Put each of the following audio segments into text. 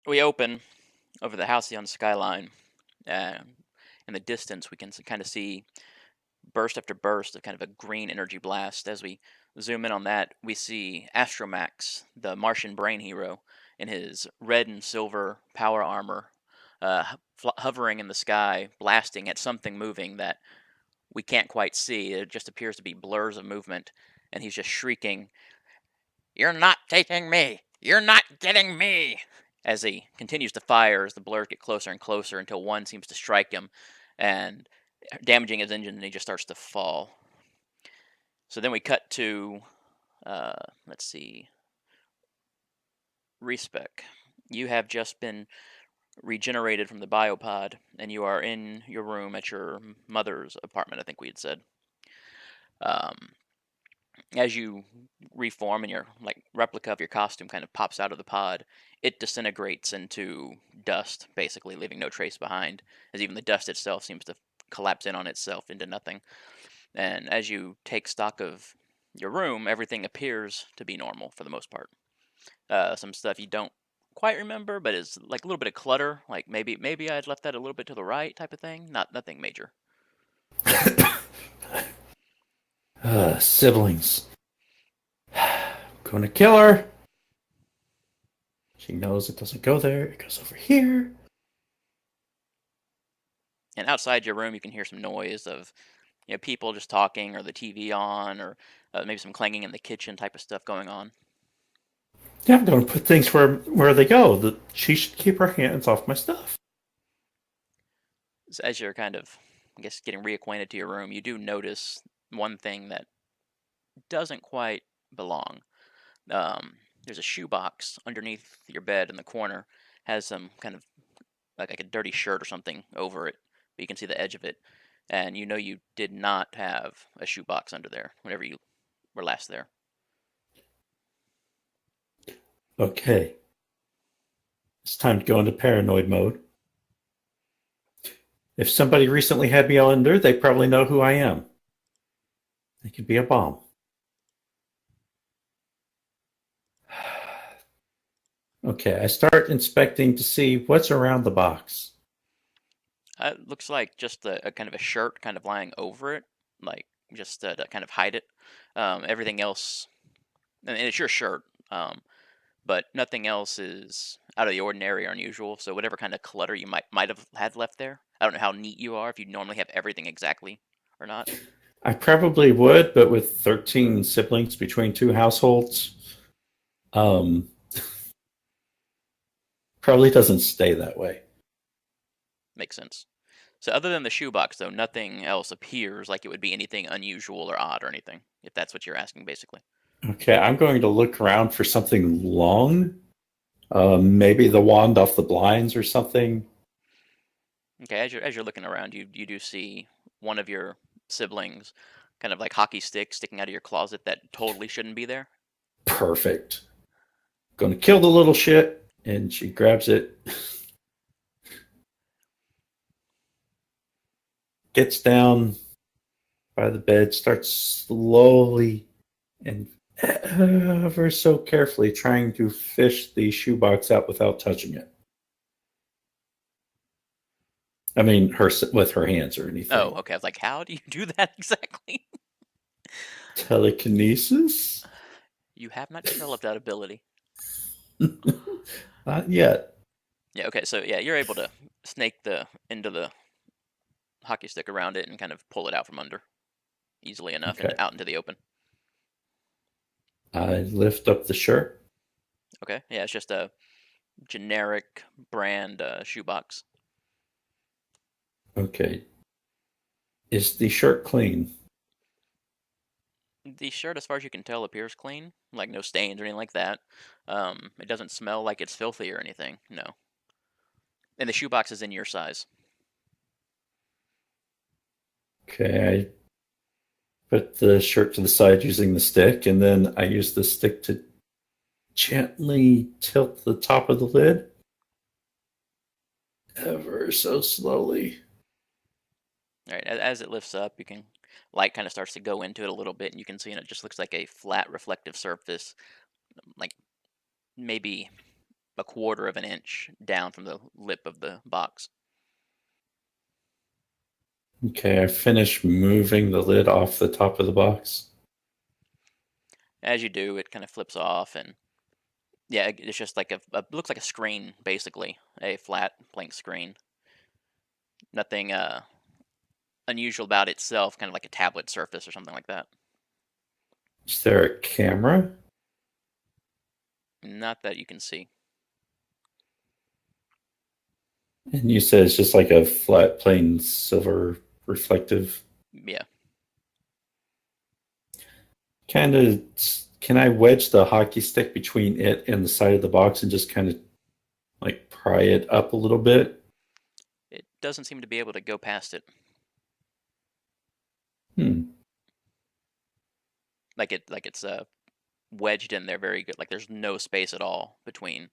We open over the halcyon skyline. And in the distance, we can kind of see burst after burst of kind of a green energy blast. As we zoom in on that, we see Astromax, the Martian brain hero, in his red and silver power armor, hovering in the sky, blasting at something moving that we can't quite see. It just appears to be blurs of movement, and he's just shrieking, "You're not taking me! You're not getting me!" As he continues to fire, as the blurs get closer and closer until one seems to strike him and damaging his engine, and he just starts to fall. So then we cut to, let's see, Respec. You have just been regenerated from the biopod, and you are in your room at your mother's apartment, I think we had said. Um, as you reform and your like replica of your costume kind of pops out of the pod, it disintegrates into dust, basically leaving no trace behind, as even the dust itself seems to collapse in on itself into nothing. And as you take stock of your room, everything appears to be normal for the most part. Some stuff you don't quite remember, but it's like a little bit of clutter, like maybe I'd left that a little bit to the right, type of thing. Nothing major. Siblings. Gonna kill her. She knows it doesn't go there. It goes over here. And outside your room, you can hear some noise of people just talking or the TV on or maybe some clanging in the kitchen type of stuff going on. Yeah, I'm gonna put things where they go. She should keep her hands off my stuff. So as you're kind of, I guess, getting reacquainted to your room, you do notice one thing that doesn't quite belong. There's a shoebox underneath your bed in the corner, has some kind of like a dirty shirt or something over it, but you can see the edge of it, and you did not have a shoebox under there whenever you were last there. Okay, it's time to go into paranoid mode. If somebody recently had me under, they probably know who I am. It could be a bomb. Okay, I start inspecting to see what's around the box. It looks like just a kind of a shirt kind of lying over it, like just to kind of hide it. Everything else, and it's your shirt, but nothing else is out of the ordinary or unusual. So whatever kind of clutter you might have had left there, I don't know how neat you are if you normally have everything exactly or not. I probably would, but with 13 siblings between two households, um, probably doesn't stay that way. Makes sense. So other than the shoebox, though, nothing else appears like it would be anything unusual or odd or anything. If that's what you're asking, basically. Okay, I'm going to look around for something long. Maybe the wand off the blinds or something. Okay, as you're looking around, you do see one of your siblings, kind of like hockey stick sticking out of your closet that totally shouldn't be there. Perfect. Going to kill the little shit. And she grabs it, gets down by the bed, starts slowly and ever so carefully trying to fish the shoebox out without touching it. I mean, her with her hands or Oh, anything. okay. I was like, how do you do that exactly? Telekinesis? You have not developed that ability. Not yet. Yeah. Okay. So yeah, you're able to snake the end of the hockey stick around it and kind of pull it out from under easily enough and Okay. out into the open. I lift up the shirt. Okay. Yeah, it's just a generic brand shoebox. Okay. Is the shirt clean? The shirt, as far as you can tell, appears clean, like no stains or anything like that. It doesn't smell like it's filthy or anything. No. And the shoebox is in your size. Okay. I put the shirt to the side using the stick, and then I use the stick to gently tilt the top of the lid ever so slowly. All right. As it lifts up, you can light kind of starts to go into it a little bit, and you can see, and it just looks like a flat reflective surface, like maybe a quarter of an inch down from the lip of the box. Okay, I finished moving the lid off the top of the box. As you do, it kind of flips off, and yeah, it's just like looks like a screen, basically, a flat blank screen. Nothing unusual about itself, kind of like a tablet surface or something like that. Is there a camera? Not that you can see. And you said it's just like a flat, plain silver reflective. Yeah. Kind of. Can I wedge the hockey stick between it and the side of the box and just kind of like pry it up a little bit? It doesn't seem to be able to go past it. Hmm. Like it's wedged in there very good. Like there's no space at all between.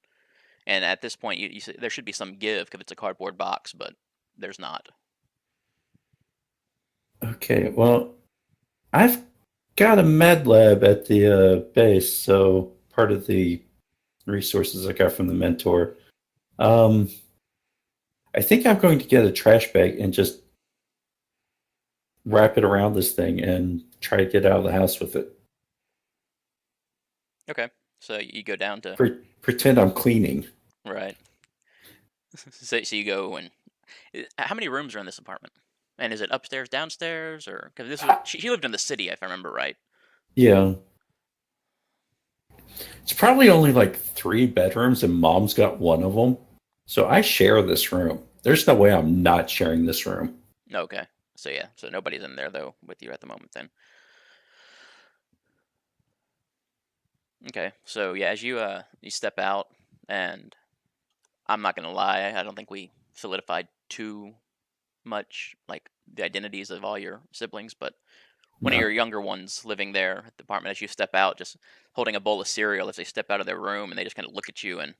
And at this point, you there should be some give because it's a cardboard box, but there's not. Okay. Well, I've got a med lab at the base, so part of the resources I got from the mentor. Um, I think I'm going to get a trash bag and just wrap it around this thing and try to get out of the house with it. Okay. So you go down to Pretend I'm cleaning. right. So you go and how many rooms are in this apartment? And is it upstairs, downstairs, or because this was she lived in the city, if I remember right. Yeah. It's probably only like 3 bedrooms, and mom's got one of them. So I share this room. There's no way I'm not sharing this room. Okay. So yeah. So nobody's in there though with you at the moment then. Okay. So yeah, as you step out, and I'm not gonna lie, I don't think we solidified too much like the identities of all your siblings, but one of No. your younger ones living there at the apartment as you step out, just holding a bowl of cereal as they step out of their room and they just kind of look at you and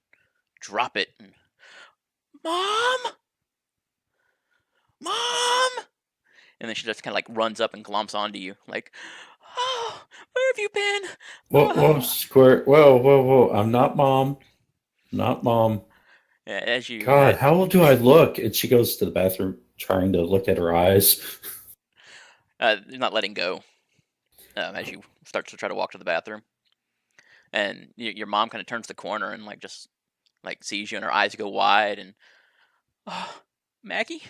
drop it. And, Mom, Mom, and then she just kind of like runs up and glomps onto you, like, oh, where have you been? Whoa, whoa, Oh. squirt. Whoa, whoa, whoa. I'm not mom. Not mom. Yeah, as you, God, how old do I look? And she goes to the bathroom trying to look at her eyes. you're not letting go as you start to try to walk to the bathroom, and your mom kind of turns the corner and like just like sees you, and her eyes go wide, and oh, Maggie,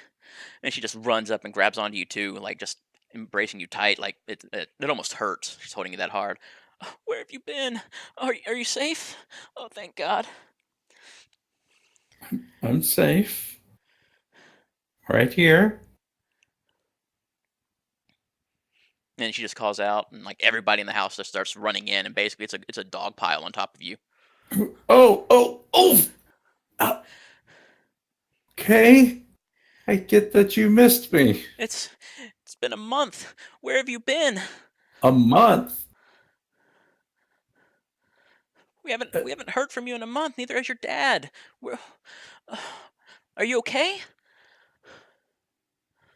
and she just runs up and grabs onto you too, like just embracing you tight, like it almost hurts. She's holding you that hard. "Oh, where have you been? Are you safe? Oh, thank God." I'm safe. Right here. And she just calls out, and like everybody in the house just starts running in, and basically it's a dog pile on top of you. Oh, oh, oh. Okay. I get that you missed me. It's it's been a month. Where have you been? A month. We haven't heard from you in a month. Neither has your dad. We're, uh, are you okay?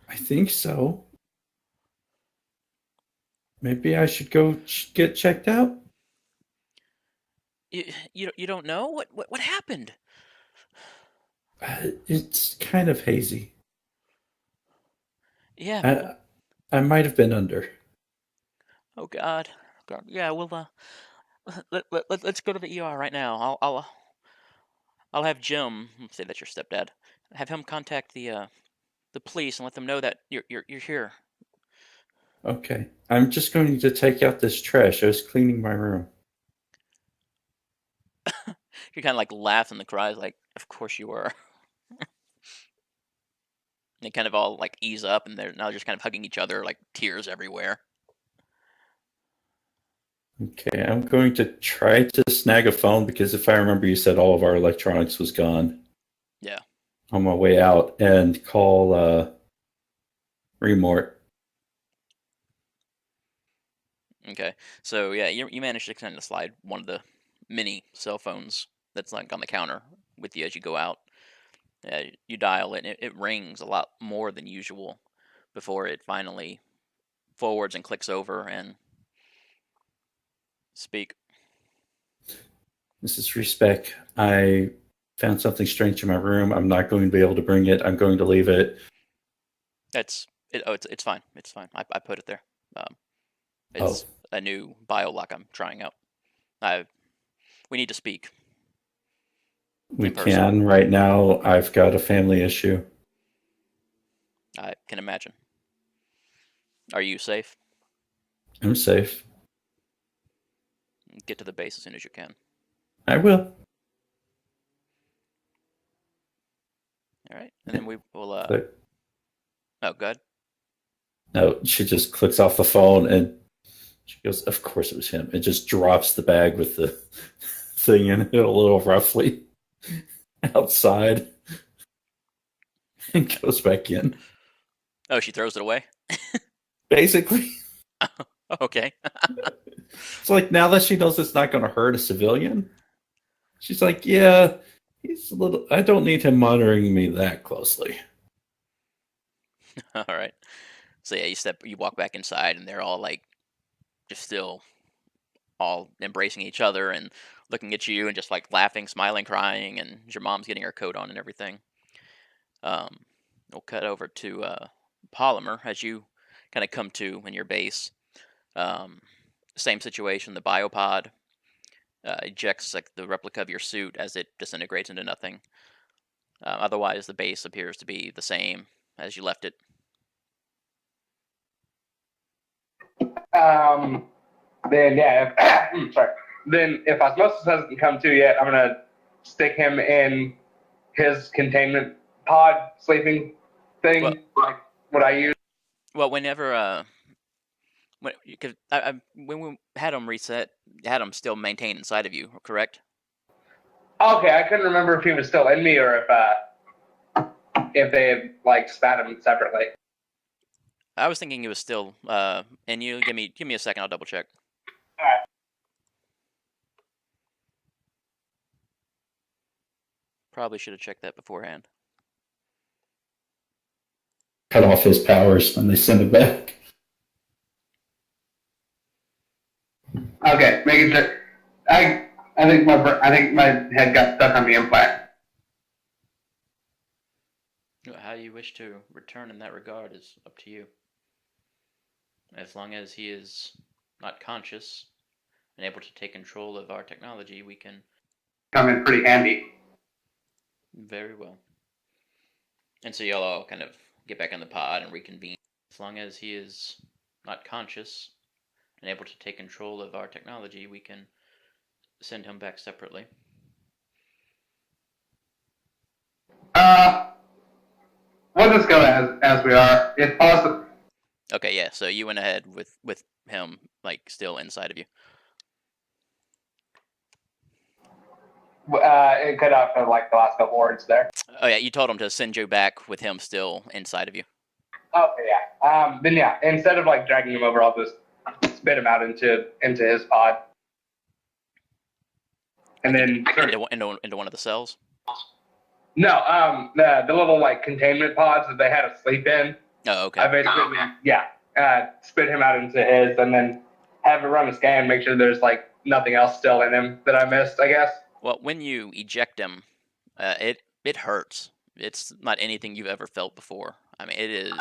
I think so. Maybe I should go get checked out. You don't know what happened? It's kind of hazy. Yeah. I I might have been under. Oh God. God. Yeah. We'll let's go to the ER right now. I'll have Jim say that's your stepdad. Have him contact the police and let them know that you're here. Okay. I'm just going to take out this trash. I was cleaning my room. You kind of like laugh and the cries like, of course you were. They kind of all like ease up and they're now just kind of hugging each other, like tears everywhere. Okay, I'm going to try to snag a phone because if I remember, you said all of our electronics was gone Yeah. on my way out and call Remort. Okay. So yeah, you managed to kind of slide one of the mini cell phones that's like on the counter with you as you go out. You dial it, and it rings a lot more than usual before it finally forwards and clicks over and speak. This is Respec. I found something strange in my room. I'm not going to be able to bring it. I'm going to leave it. It's fine. It's fine. I put it there. Um, Oh, it's a new bio lock I'm trying out. I We need to speak we in person. can. Right now, I've got a family issue. I can imagine. Are you safe? I'm safe. Get to the base as soon as you can. I will. All right, and then we will. But Oh, good. no, she just clicks off the phone and she goes, "Of course it was him." It just drops the bag with the thing in it a little roughly outside and goes back in. Oh, she throws it away. Basically, Okay. it's like now that she knows it's not going to hurt a civilian, she's like, "Yeah, he's a little. I don't need him monitoring me that closely." All right. So yeah, you walk back inside, and they're all like just still all embracing each other and looking at you and just like laughing, smiling, crying, and your mom's getting her coat on and everything. Um, we'll cut over to Polymer as you kind of come to in your base. Um, Same situation. The biopod ejects like the replica of your suit as it disintegrates into nothing. Otherwise, the base appears to be the same as you left it. Um, then yeah, if, sorry. Then if osmosis hasn't come to yet, I'm gonna stick him in his containment pod sleeping Well, thing, like what I use. well, whenever when we had them reset, you had them still maintained inside of you, correct? Okay, I couldn't remember if he was still in me or if they had like spat him separately. I was thinking it was still in you. Give me a second. I'll double check. All right. Probably should have checked that beforehand. Cut off his powers and they send it back. Okay, making sure. I think my head got stuck on the implant. How you wish to return in that regard is up to you. As long as he is not conscious and able to take control of our technology, we can. Come in pretty handy. Very well. And so y'all all kind of get back in the pod and reconvene. As long as he is not conscious and able to take control of our technology, we can send him back separately. We'll just go as we are, if possible. Okay, yeah. So you went ahead with him like still inside of you. It cut out for like the last couple words there. Oh yeah, you told him to send you back with him still inside of you. Okay, yeah. Then yeah, instead of like dragging him over, I'll just spit him out into his pod, and then into one of the cells. no, the little like containment pods that they had to sleep in. Oh, okay. I basically spit him out into his, and then have it run a scan, make sure there's like nothing else still in him that I missed, I guess. Well, when you eject him, it hurts. It's not anything you've ever felt before. I mean, it is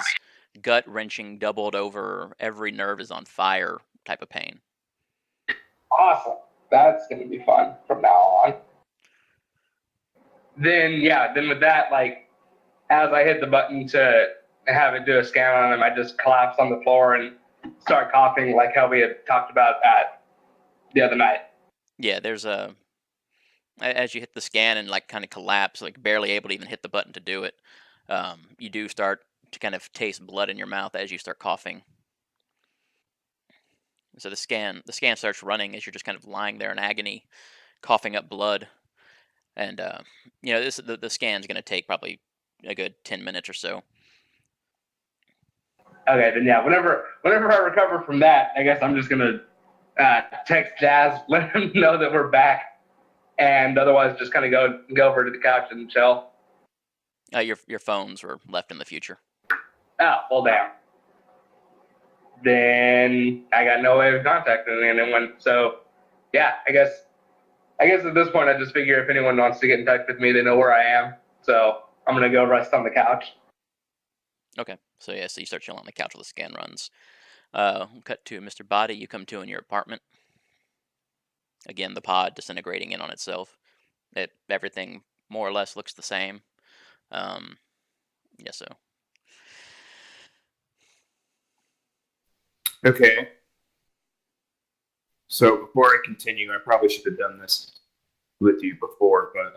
gut wrenching, doubled over. Every nerve is on fire type of pain. Awesome. That's gonna be fun from now on. Then with that, like as I hit the button to have it do a scan on him, I just collapse on the floor and start coughing like how we had talked about that the other night. Yeah, there's as you hit the scan and like kind of collapse, like barely able to even hit the button to do it. You do start to kind of taste blood in your mouth as you start coughing. So the scan starts running as you're just kind of lying there in agony, coughing up blood, and the scan's going to take probably a good 10 minutes or so. Okay, then yeah, whenever I recover from that, I guess I'm just gonna text Jazz, let him know that we're back, and otherwise just kind of go over to the couch and chill. Your phones were left in the future. Oh, well, damn. Then I got no way of contacting anyone. So, yeah, I guess I guess at this point, I just figure if anyone wants to get in touch with me, they know where I am. So I'm gonna go rest on the couch. Okay. So yeah, so you start chilling on the couch while the scan runs. Cut to Mr. Body. You come to in your apartment. Again, the pod disintegrating in on itself. Everything more or less looks the same. Um, yeah. So Okay. So before I continue, I probably should have done this with you before, but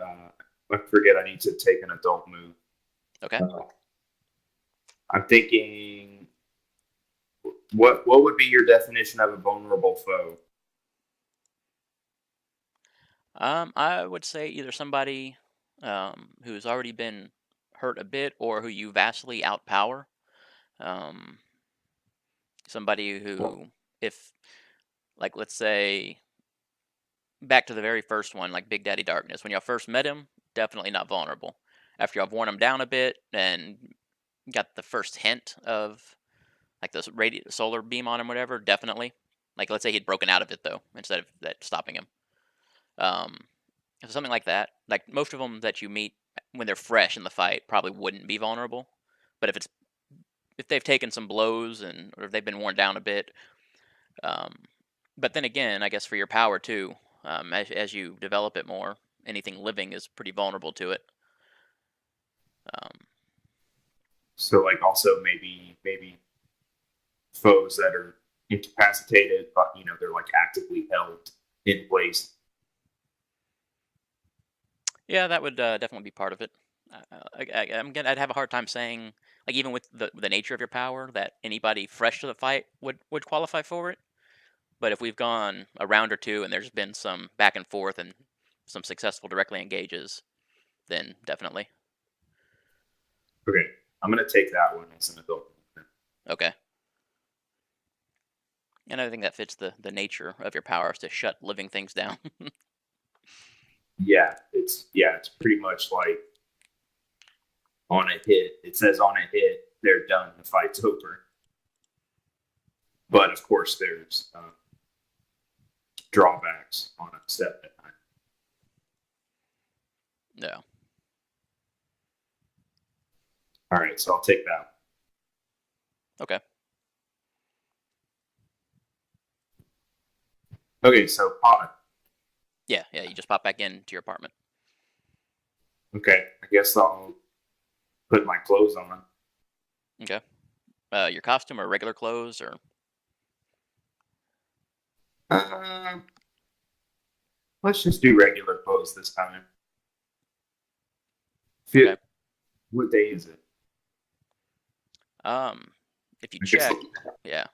I forget I need to take an adult move. okay. I'm thinking, what would be your definition of a vulnerable foe? I would say either somebody who's already been hurt a bit, or who you vastly outpower. Um, Somebody who, if, like, let's say, back to the very first one, like Big Daddy Darkness, when y'all first met him, definitely not vulnerable. After y'all worn him down a bit and got the first hint of like the solar beam on him, whatever, definitely. Like, let's say he'd broken out of it though, instead of that stopping him. Um, so something like that. Like most of them that you meet when they're fresh in the fight probably wouldn't be vulnerable, but if they've taken some blows or if they've been worn down a bit. Um, but then again, I guess for your power too, as you develop it more, anything living is pretty vulnerable to it. Um, So like also maybe foes that are incapacitated, but they're like actively held in place. yeah, that would definitely be part of it. I'd have a hard time saying, like, even with the nature of your power, that anybody fresh to the fight would qualify for it. But if we've gone a round or two and there's been some back and forth and some successful directly engages, then definitely. Okay, I'm gonna take that one as an adult. Okay. And I think that fits the nature of your power, is to shut living things down. Yeah, it's pretty much like on a hit. It says on a hit, they're done. The fight's over. But of course, there's drawbacks on a step at a time. No. All right, so I'll take that. Okay. Okay, so pod. Yeah, you just pop back into your apartment. Okay, I guess I'll put my clothes on. Okay. Your costume or regular clothes or Uh, let's just do regular clothes this time. okay. What day is it? If you I guess check, yeah.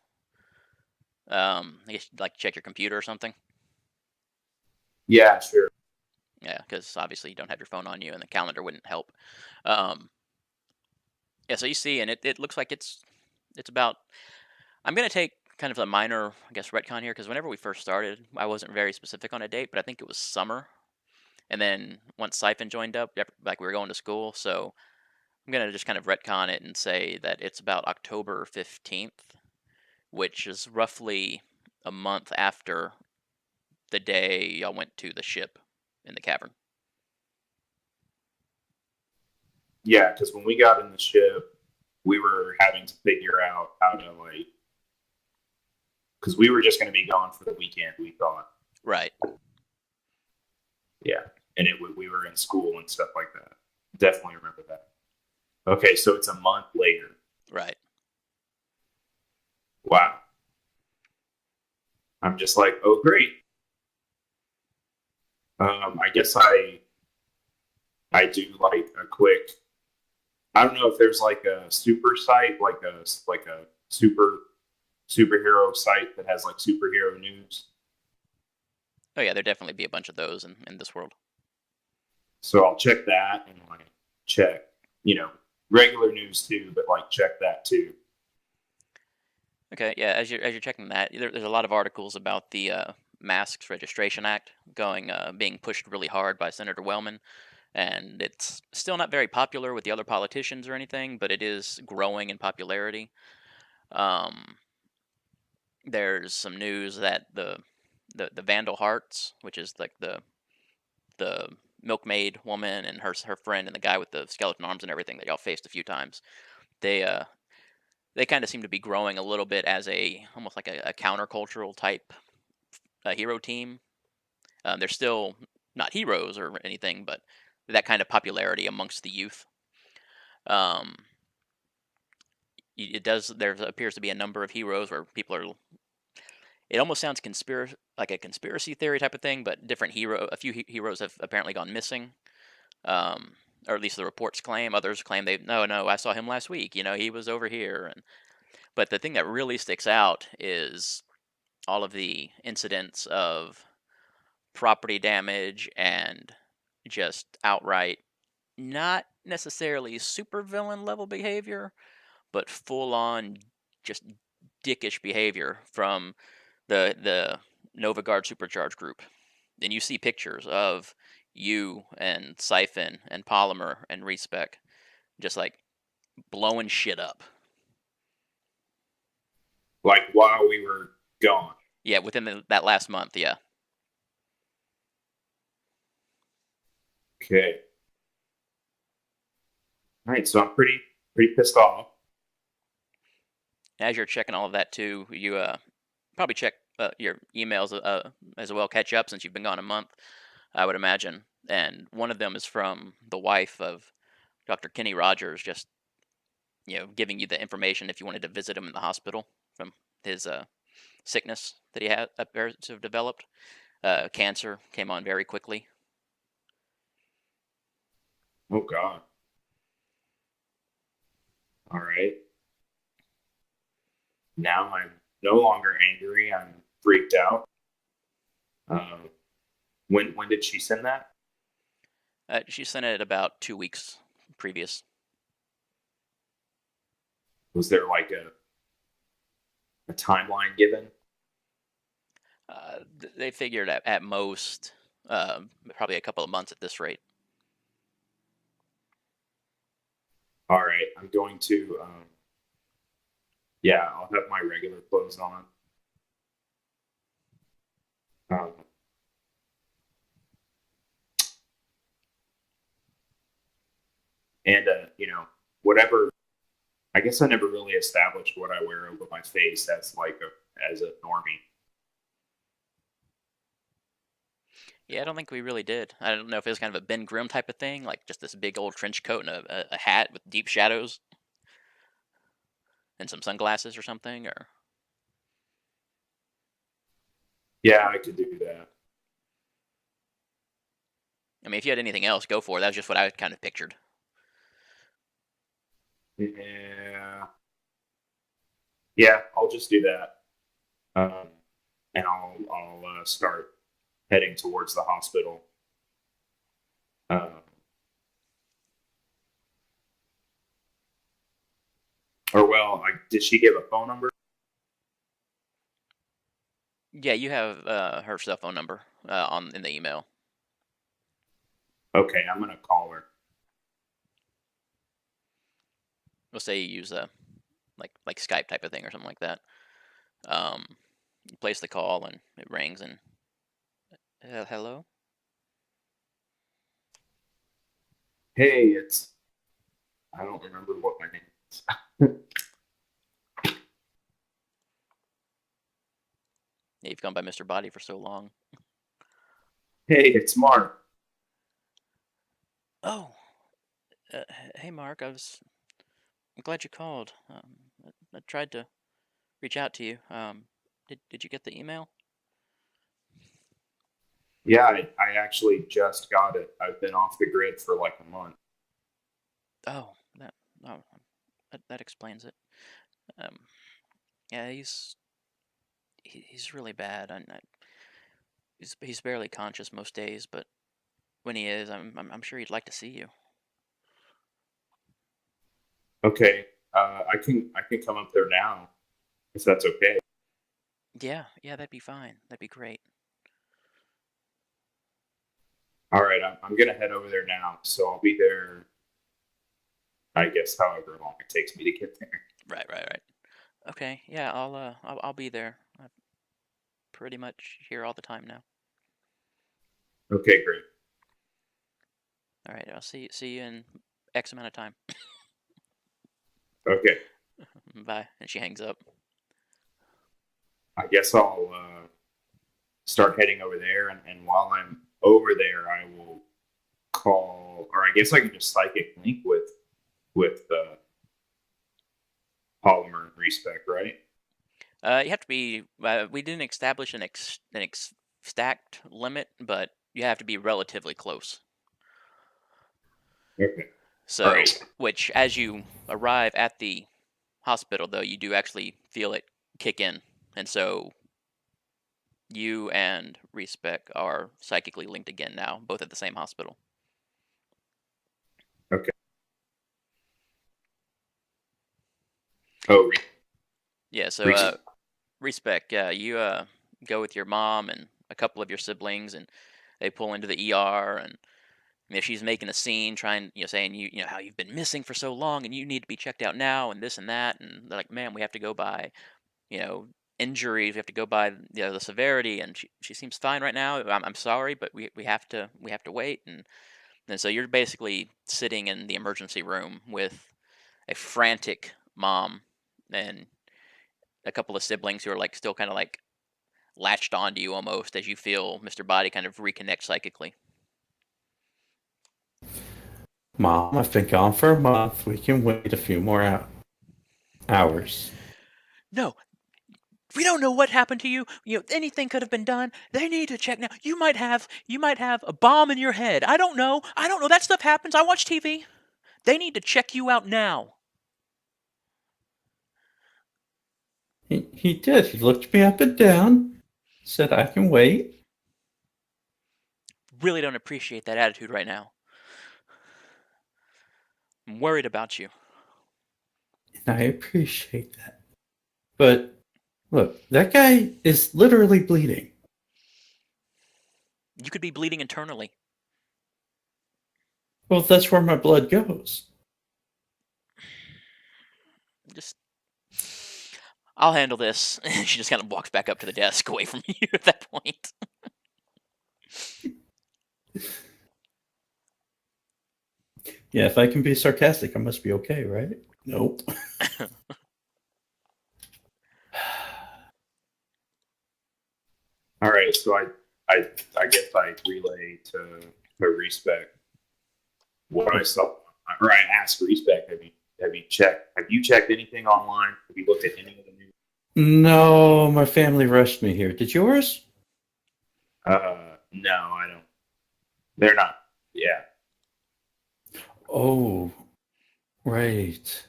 I guess like check your computer or something. yeah, sure. Yeah, because obviously you don't have your phone on you, and the calendar wouldn't help. Um, yeah, so you see, and it looks like it's about. I'm gonna take kind of a minor, I guess, retcon here, because whenever we first started, I wasn't very specific on a date, but I think it was summer. And then once Syphon joined up, like we were going to school, so I'm gonna just kind of retcon it and say that it's about October 15th, which is roughly a month after the day y'all went to the ship in the cavern. Yeah, because when we got in the ship, we were having to figure out how to because we were just going to be gone for the weekend. We thought, Right. yeah, and we were in school and stuff like that. Definitely remember that. Okay, so it's a month later. Right. Wow. I'm just like, oh great. I guess I do like a quick. I don't know if there's like a super site, like a superhero site that has like superhero news. Oh yeah, there'd definitely be a bunch of those in this world. So I'll check that and like check, regular news too, but like check that too. Okay, yeah. As you're checking that, there's a lot of articles about the Masks Registration Act being pushed really hard by Senator Wellman, and it's still not very popular with the other politicians or anything, but it is growing in popularity. Um, there's some news that the Vandal Hearts, which is like the milkmaid woman and her friend and the guy with the skeleton arms and everything that y'all faced a few times. They kind of seem to be growing a little bit as a almost like a countercultural type hero team. They're still not heroes or anything, but that kind of popularity amongst the youth. Um, it does. There appears to be a number of heroes where people are. It almost sounds like a conspiracy theory type of thing, but a few heroes have apparently gone missing. Or at least the reports claim. Others claim no, I saw him last week. He was over here. But the thing that really sticks out is all of the incidents of property damage and just outright, not necessarily supervillain level behavior, but full on just dickish behavior from the Nova Guard Supercharge group. And you see pictures of you and Syphon and Polymer and Respec just like blowing shit up. Like while we were gone. Yeah, within that last month, yeah. Okay. All right, so I'm pretty pissed off. As you're checking all of that too, you probably check your emails as well, catch up since you've been gone a month, I would imagine. And one of them is from the wife of Dr. Kenny Rogers, just giving you the information if you wanted to visit him in the hospital from his sickness that he appears to have developed. Cancer came on very quickly. Oh God. All right. Now I'm no longer angry. I'm freaked out. When did she send that? She sent it about 2 weeks previous. Was there like a timeline given? They figured at most probably a couple of months at this rate. All right, I'm going to. Yeah, I'll have my regular clothes on. And whatever. I guess I never really established what I wear over my face as as a normie. Yeah, I don't think we really did. I don't know if it was kind of a Ben Grimm type of thing, like just this big old trench coat and a hat with deep shadows and some sunglasses or something, or... Yeah, I could do that. I mean, if you had anything else, go for it. That was just what I kind of pictured. Yeah, I'll just do that. And I'll start heading towards the hospital. Did she give a phone number? Yeah, you have her cell phone number in the email. Okay, I'm gonna call her. We'll say you use a like Skype type of thing or something like that. You place the call and it rings and hello. Hey, I don't remember what my name is. Yeah, you've gone by Mr. Body for so long. Hey, it's Mark. Oh, hey Mark, I'm glad you called. I tried to reach out to you. Did you get the email? Yeah, I actually just got it. I've been off the grid for like a month. Oh, that explains it. Yeah, he's really bad. He's barely conscious most days, but when he is, I'm sure he'd like to see you. Okay, I can come up there now, if that's okay. Yeah, that'd be fine. That'd be great. All right, I'm gonna head over there now, so I'll be there. I guess however long it takes me to get there. Right. Okay, yeah, I'll be there. I'm pretty much here all the time now. Okay, great. All right, I'll see you in X amount of time. Okay. Bye. And she hangs up. I guess I'll start heading over there, and while I'm over there, I will call, or I guess I can just psychic link with Polymer and Respec, right? You have to be. We didn't establish an stacked limit, but you have to be relatively close. Okay. So, All right. which as you arrive at the hospital, though, you do actually feel it kick in, and so you and Respec are psychically linked again now, both at the same hospital. Okay. Oh, Yeah. So, Respec. Respec, you go with your mom and a couple of your siblings, and they pull into the ER, and she's making a scene, trying, saying you know how you've been missing for so long, and you need to be checked out now, and this and that, and they're like, "Man, we have to go by, you know, injuries. We have to go by, the severity." And she seems fine right now. I'm sorry, but we have to wait, and so you're basically sitting in the emergency room with a frantic mom and a couple of siblings who are like still kind of like latched onto you almost as you feel Mr. Body kind of reconnect psychically. Mom, I've been gone for a month. We can wait a few more hours. No, we don't know what happened to you. Anything could have been done. They need to check now. You might have a bomb in your head. I don't know. That stuff happens. I watch TV. They need to check you out now. He did. He looked me up and down, said I can wait. Really don't appreciate that attitude right now. I'm worried about you. And I appreciate that. But look, that guy is literally bleeding. You could be bleeding internally. Well, that's where my blood goes. Just, I'll handle this. She just kind of walks back up to the desk away from you at that point. Yeah, if I can be sarcastic, I must be okay, right? Nope. All right. So I guess I relay to Respec what I saw, or I asked Respec, have you checked anything online? Have you looked at any of the news? No, my family rushed me here. Did yours? No, I don't. They're not. Yeah. Oh, right.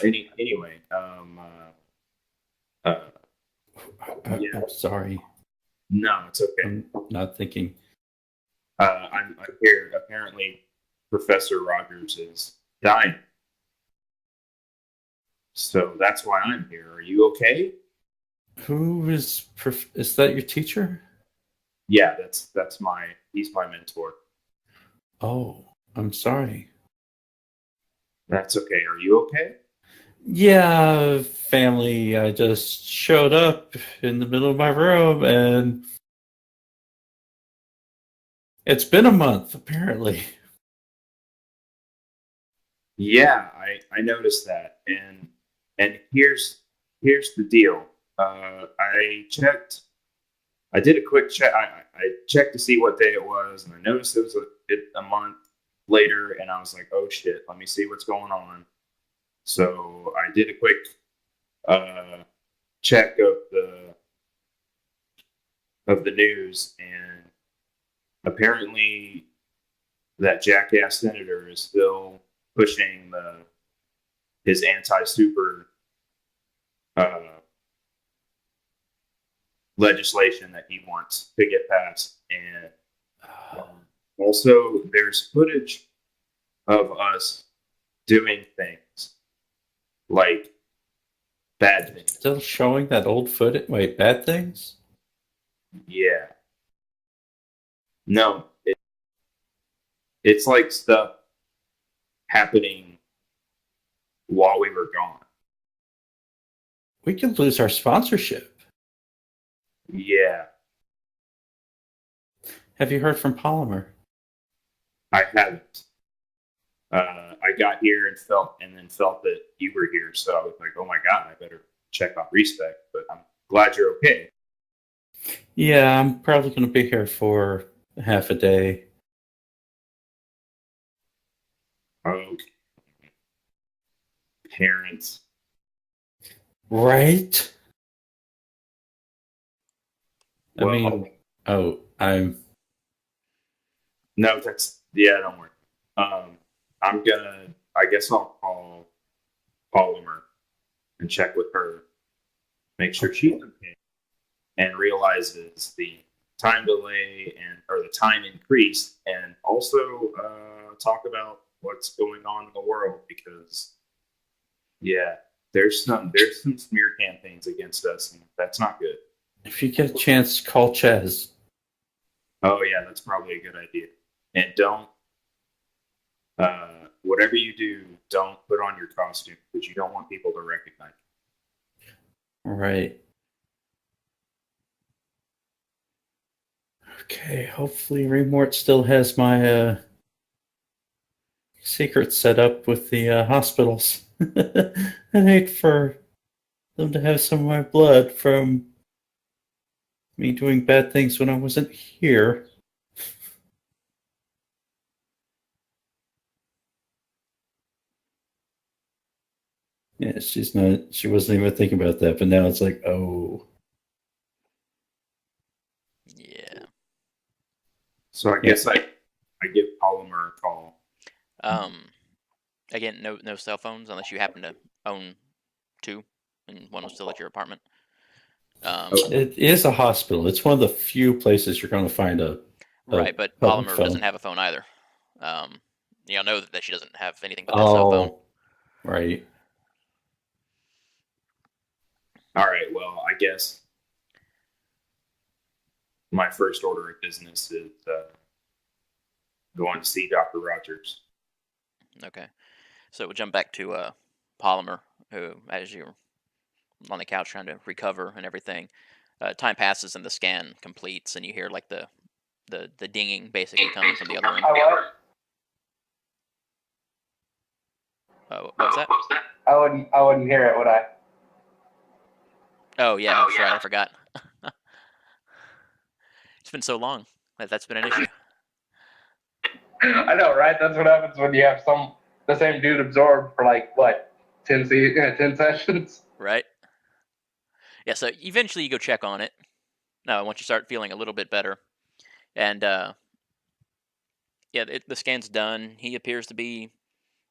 Anyway, yeah. I'm sorry. No, it's okay. I'm not thinking. I'm here. Apparently, Professor Rogers is dying. So that's why I'm here. Are you okay? Who is that your teacher? Yeah, he's my mentor. Oh, I'm sorry. That's okay. Are you okay? Yeah, family. I just showed up in the middle of my room and it's been a month, apparently. Yeah, I noticed that. And here's the deal. I did a quick check. I checked to see what day it was, and I noticed it was a month later, and I was like, oh shit, let me see what's going on. So I did a quick check of the news, and apparently that jackass senator is still pushing his anti-super legislation that he wants to get passed. And also, there's footage of us doing things like bad things. Still showing that old footage? Wait, bad things? Yeah. No, it's like stuff happening while we were gone. We could lose our sponsorship. Yeah. Have you heard from Polymer? I haven't. I got here and felt that you were here, so I was like, "Oh my god, I better check on Respec." But I'm glad you're okay. Yeah, I'm probably going to be here for half a day. Okay. Parents. Right? I Well, mean, I'm no, don't worry. I'm gonna. I guess I'll call Polymer and check with her, make sure she's okay, and realizes the time delay or the time increase, and also talk about what's going on in the world because yeah, there's some smear campaigns against us, and that's not good. if you get a chance, call Chaz. Oh yeah, that's probably a good idea. And don't whatever you do, don't put on your costume because you don't want people to recognize you. Right. Okay, hopefully Remort still has my secret set up with the hospitals. I'd hate for them to have some of my blood from me doing bad things when I wasn't here. Yeah, she wasn't even thinking about that, but now it's like, oh. Yeah. So I guess I give Polymer a call. Again, no cell phones unless you happen to own two, and one was still at your apartment. It is a hospital. It's one of the few places you're going to find a Right, but public Polymer phone. doesn't have a phone either. You'll know that she doesn't have anything but that cell phone. Right. All right. Well, I guess my first order of business is going to see Dr. Rogers. Okay, so we'll jump back to Polymer, who, as you're on the couch trying to recover and everything, time passes and the scan completes, and you hear like the dinging basically coming from the other room. What was that? I wouldn't hear it, would I? Oh yeah, that's right. I forgot. It's been so long that's been an issue. I know, right? That's what happens when you have the same dude absorbed for like what 10 sessions. Right. Yeah. So eventually you go check on it. No, once you start feeling a little bit better, and yeah, the scan's done. He appears to be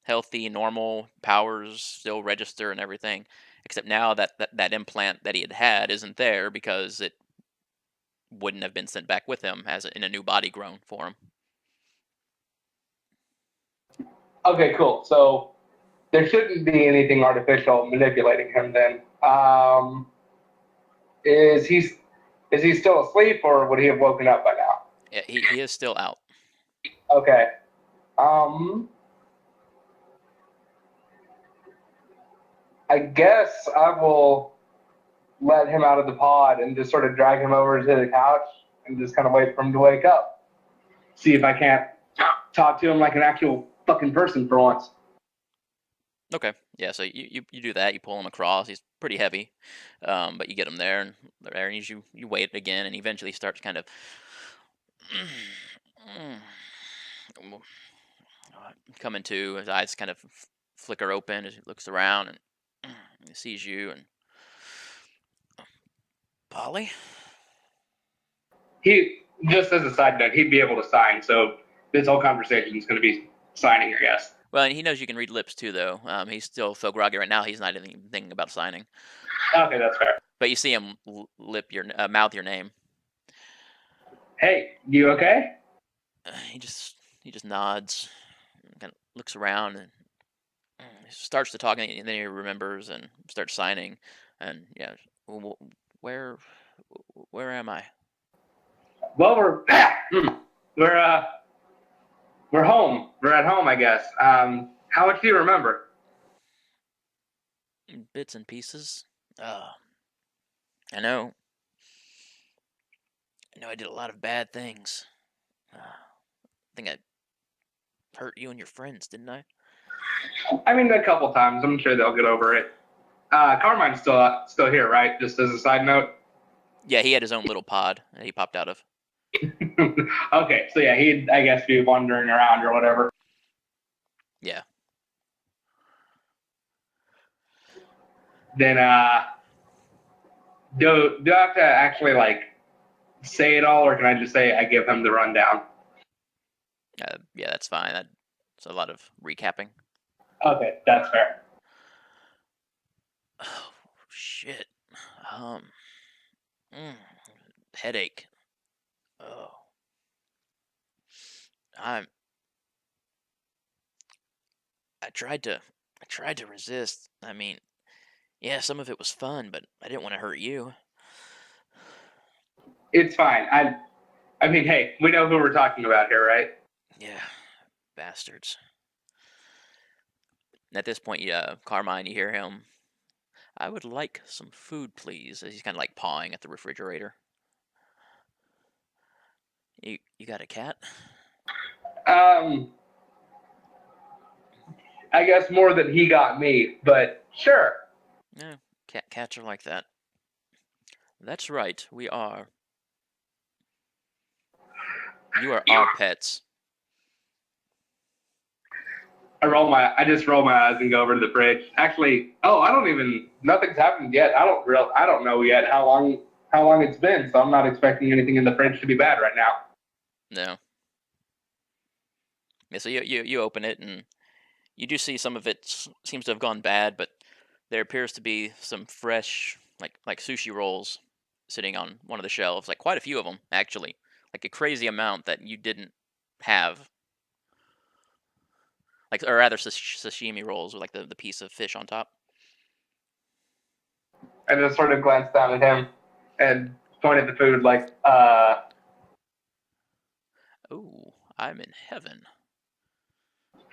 healthy, normal, powers still register and everything. Except now that implant that he had isn't there because it wouldn't have been sent back with him in a new body grown for him. Okay, cool. So there shouldn't be anything artificial manipulating him then. Is he still asleep or would he have woken up by now? Yeah, he is still out. Okay. I guess I will let him out of the pod and just sort of drag him over to the couch and just kind of wait for him to wake up. See if I can't talk to him like an actual fucking person for once. Okay. Yeah, so you do that. You pull him across. He's pretty heavy, but you get him there, and there, and you wait again, and eventually starts kind of coming to. His eyes kind of flicker open as he looks around and he sees you. And Polly? He, just as a side note, he'd be able to sign. So this whole conversation is going to be signing, I guess. Well, and he knows you can read lips too, though. He's still so groggy right now. He's not even thinking about signing. Okay, that's fair. But you see him mouth your name. Hey, you okay? He just nods, kind of looks around, and starts to talk, and then he remembers and starts signing. And yeah, where am I? Well, we're we're home. We're at home, I guess. How much do you remember? Bits and pieces. I know. I did a lot of bad things. I think I hurt you and your friends, didn't I? I mean, a couple times. I'm sure they'll get over it. Carmine's still here, right? Just as a side note. Yeah, he had his own little pod that he popped out of. Okay, so yeah, he'd, I guess, be wandering around or whatever. Yeah. Then, do I have to actually, like, say it all, or can I just say I give him the rundown? Yeah, that's fine. That's a lot of recapping. Okay, that's fair. Oh, shit. Um, mm, headache. Oh, I'm. I tried to resist. I mean, yeah, some of it was fun, but I didn't want to hurt you. It's fine. I mean, hey, we know who we're talking about here, right? Yeah, bastards. And at this point, Carmine, you hear him. I would like some food, please. As he's kind of like pawing at the refrigerator. You got a cat? Um, I guess more than he got me, but sure. Yeah, cats are like that. That's right, we are. You are our pets. I just roll my eyes and go over to the fridge. Actually, nothing's happened yet. I don't know yet how long it's been, so I'm not expecting anything in the fridge to be bad right now. No. Yeah, so you open it and you do see some of it seems to have gone bad, but there appears to be some fresh like sushi rolls sitting on one of the shelves, like quite a few of them actually, like a crazy amount that you didn't have, like or rather sashimi rolls with like the piece of fish on top. I just sort of glanced down at him and pointed the food like, Oh, I'm in heaven.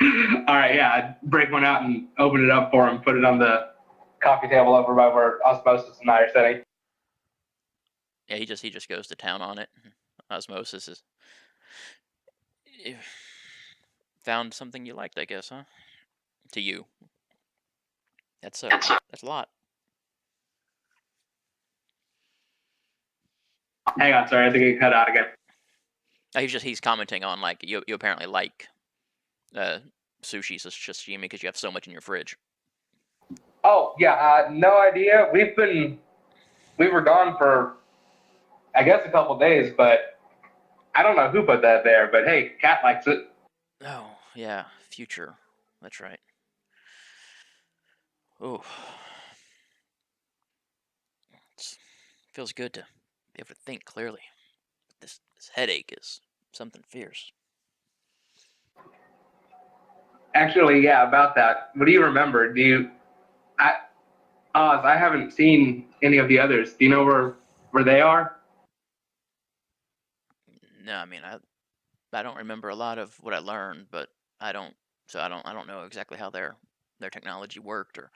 all right, yeah, I'd break one out and open it up for him, put it on the coffee table over by where Osmosis and I are sitting. Yeah, he just goes to town on it. Osmosis is eh, found something you liked, I guess, huh? To you, that's a lot. Hang on, sorry, I think it cut out again. He's commenting on like you apparently like uh, sushi sashimi because you have so much in your fridge. Oh yeah, no idea. We were gone for I guess a couple days, but I don't know who put that there. But hey, Cat likes it. Oh yeah, future. That's right. Oh, it feels good to be able to think clearly. This headache is something fierce. Actually, yeah, about that. What do you remember? I, Oz? I haven't seen any of the others. Do you know where they are? No, I mean I don't remember a lot of what I learned, but I don't I don't know exactly how their technology worked or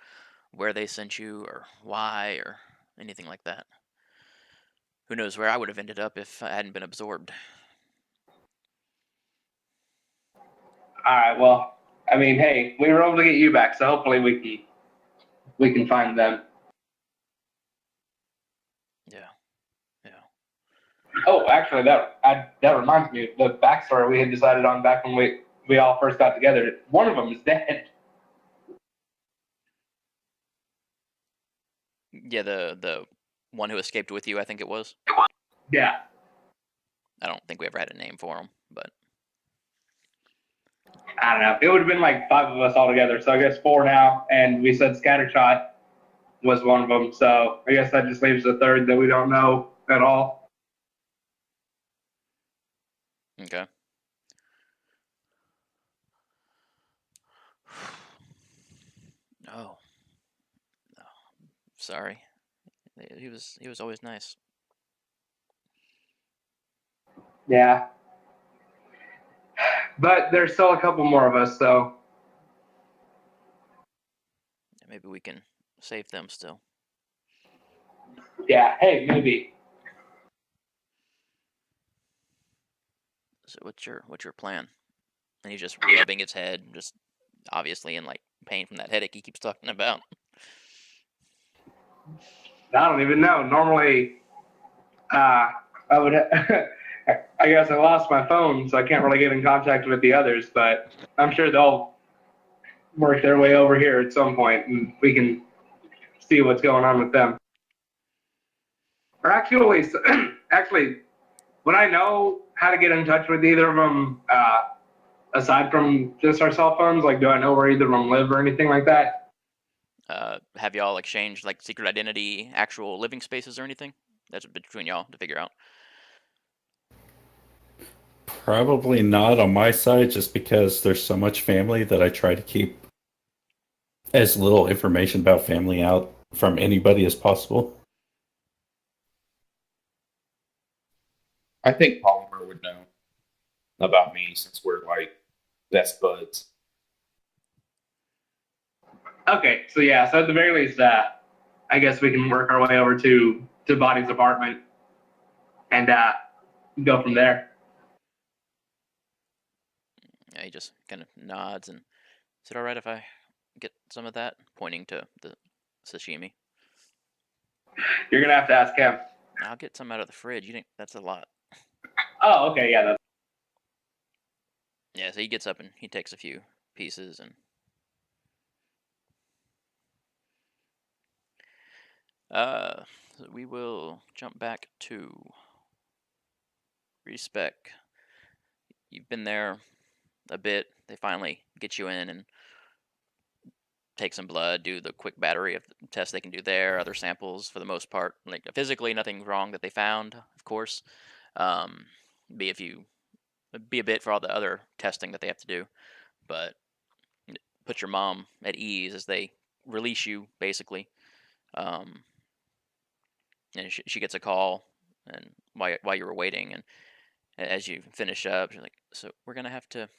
where they sent you or why or anything like that. Who knows where I would have ended up if I hadn't been absorbed. All right. Well, I mean, hey, we were able to get you back, so hopefully we can find them. Yeah, yeah. Oh, actually, that reminds me. The backstory we had decided on back when we all first got together. One of them is dead. Yeah, the one who escaped with you, I think it was. Yeah. I don't think we ever had a name for him, but I don't know. It would have been like five of us all together, so I guess four now. And we said Scattershot was one of them, so I guess that just leaves a third that we don't know at all. okay. Oh, no, sorry. He was always nice. Yeah. But there's still a couple more of us, so Maybe we can save them still. yeah. Hey, maybe. So what's your plan? and he's just rubbing his head, just obviously in like pain from that headache he keeps talking about. I don't even know. Normally, I would. I guess I lost my phone, so I can't really get in contact with the others. But I'm sure they'll work their way over here at some point, and we can see what's going on with them. Or actually, actually, would I know how to get in touch with either of them aside from just our cell phones? Like, do I know where either of them live or anything like that? Have y'all exchanged like secret identity, actual living spaces, or anything? That's between y'all to figure out. Probably not on my side, just because there's so much family that I try to keep as little information about family out from anybody as possible. I think Polymer would know about me since we're like best buds. Okay, so yeah, so at the very least, I guess we can work our way over to Body's apartment and go from there. Yeah, he just kind of nods and, is it all right if I get some of that? Pointing to the sashimi. You're gonna have to ask him. I'll get some out of the fridge. You think that's a lot? Oh, okay, yeah. That's... Yeah, so he gets up and he takes a few pieces and so we will jump back to Respec. You've been there a bit. They finally get you in and take some blood, do the quick battery of tests they can do there, other samples for the most part. Like physically, nothing wrong that they found, of course. Um, be a bit for all the other testing that they have to do, but put your mom at ease as they release you, basically. Um, and she gets a call, and while you were waiting, and as you finish up, you're like, so we're gonna have to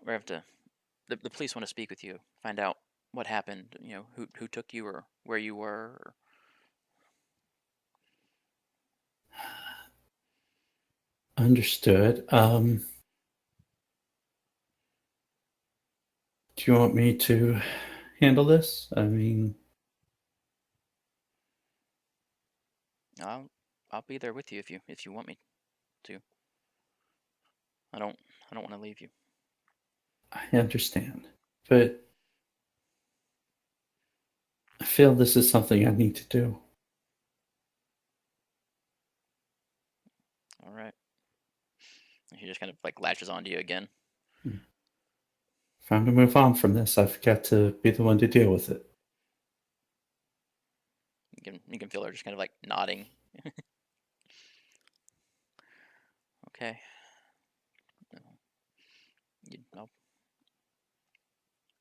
the police want to speak with you, find out what happened, who took you or where you were. Or... Understood. Do you want me to handle this? I mean, I'll be there with you if you want me to. I don't want to leave you. I understand, but I feel this is something I need to do. All right. He just kind of like latches onto you again. If I'm to move on from this, I've got to be the one to deal with it. You can feel her just kind of like nodding. Okay.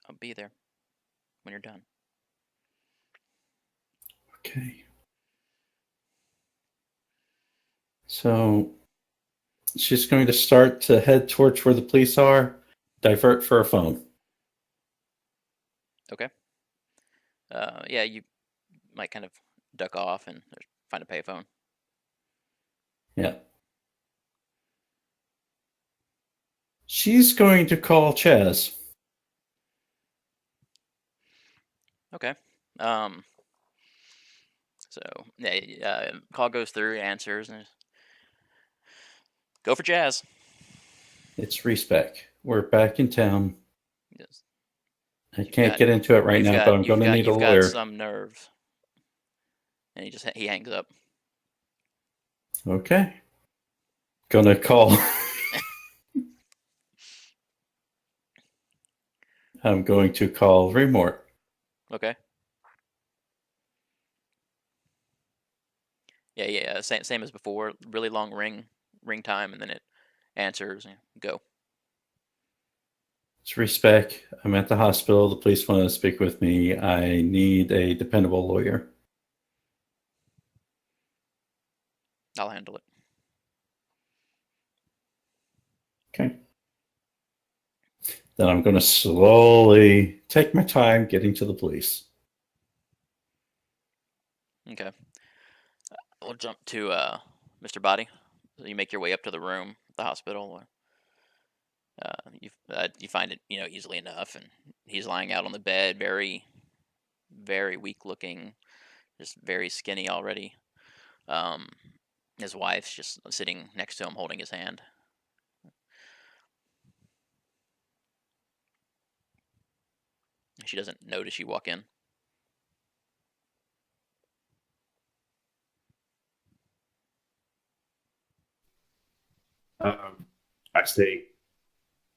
I'll be there when you're done. Okay. So she's going to start to head towards where the police are, divert for a phone. Okay. Yeah, you might kind of duck off and find a payphone. Yeah. She's going to call Chaz. Okay. So yeah, call goes through, answers, and go for Jazz. It's Respec. We're back in town. Yes. I can't get into it right now, but I'm going to need a You've got lawyer. some nerve. And he hangs up. Okay. Gonna call. I'm going to call Remort. Okay. Yeah. Same as before. Really long ring time, and then it answers. And go. It's Respec. I'm at the hospital. The police want to speak with me. I need a dependable lawyer. I'll handle it. Okay. Then I'm going to slowly take my time getting to the police. Okay. We'll jump to Mr. Body. So you make your way up to the room, the hospital. You find it, easily enough, and he's lying out on the bed, very, very weak looking, just very skinny already. Um, his wife's just sitting next to him, holding his hand. She doesn't notice you walk in. I say,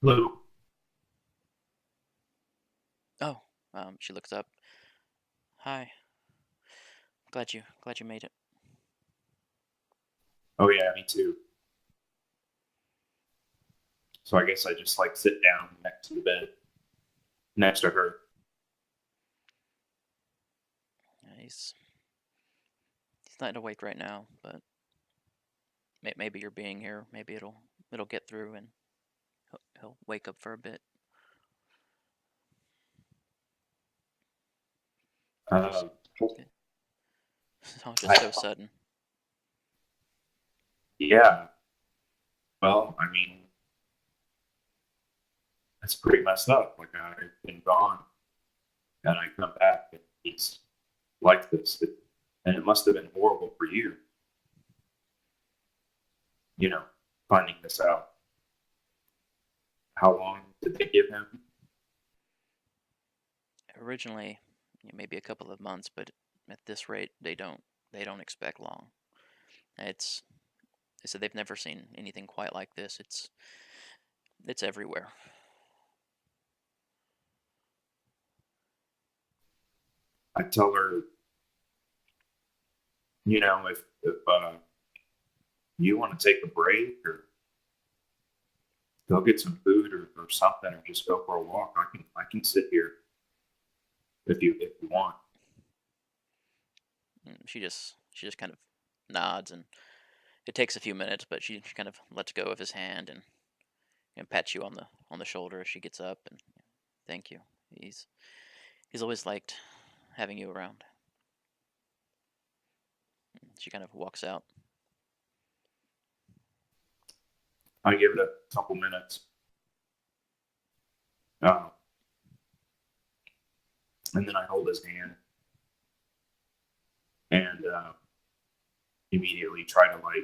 hello. Oh, she looks up. Hi, glad you made it. Oh yeah, me too. So I guess I just like sit down next to the bed, next to her. He's not awake right now, but maybe you're being here. Maybe it'll get through, and he'll wake up for a bit. Um, It's all just so sudden. yeah. Well, I mean, that's pretty messed up. Like I've been gone, and I come back, and he's like this, and it must have been horrible for you. Finding this out. How long did they give him? Originally, maybe a couple of months, but at this rate, they don't expect long. It's They said they've never seen anything quite like this. It's everywhere. I tell her, if you want to take a break or go get some food or something, or just go for a walk, I can sit here if you want. She just kind of nods, and it takes a few minutes, but she kind of lets go of his hand and pats you on the shoulder as she gets up, and thank you. He's always liked having you around. She kind of walks out. I give it a couple minutes. Uh, and then I hold his hand and immediately try to like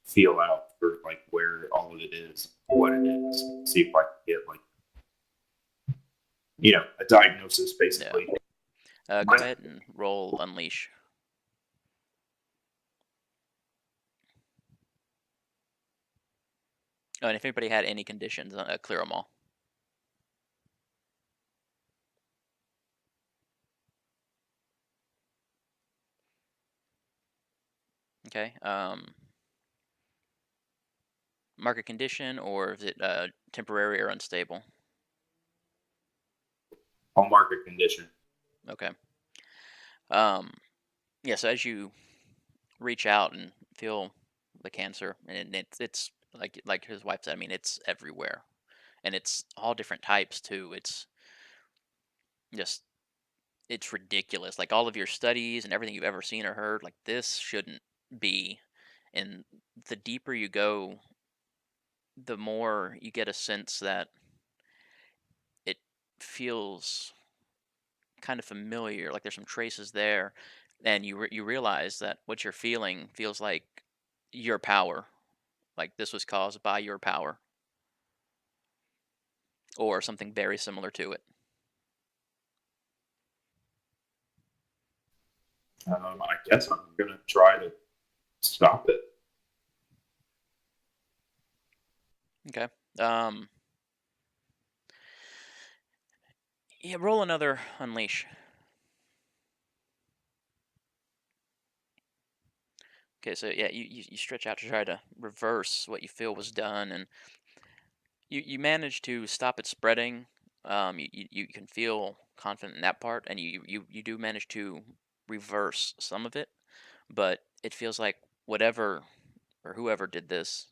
feel out for like where all of it is, what it is, see if I can get like a diagnosis basically. Go ahead and roll Unleash. Oh, and if anybody had any conditions, clear them all. Okay. Mark a condition, or is it temporary or unstable? I'll mark a condition. Okay. Yeah. So as you reach out and feel the cancer, and it's like his wife said. I mean, it's everywhere, and it's all different types too. Just it's ridiculous. Like all of your studies and everything you've ever seen or heard, like this shouldn't be. And the deeper you go, the more you get a sense that it feels kind of familiar, like there's some traces there, and you realize that what you're feeling feels like your power, like this was caused by your power, or something very similar to it. I guess I'm gonna try to stop it. Okay. Yeah, roll another unleash. Okay, so yeah, you stretch out to try to reverse what you feel was done, and you manage to stop it spreading. You can feel confident in that part, and you do manage to reverse some of it, but it feels like whatever or whoever did this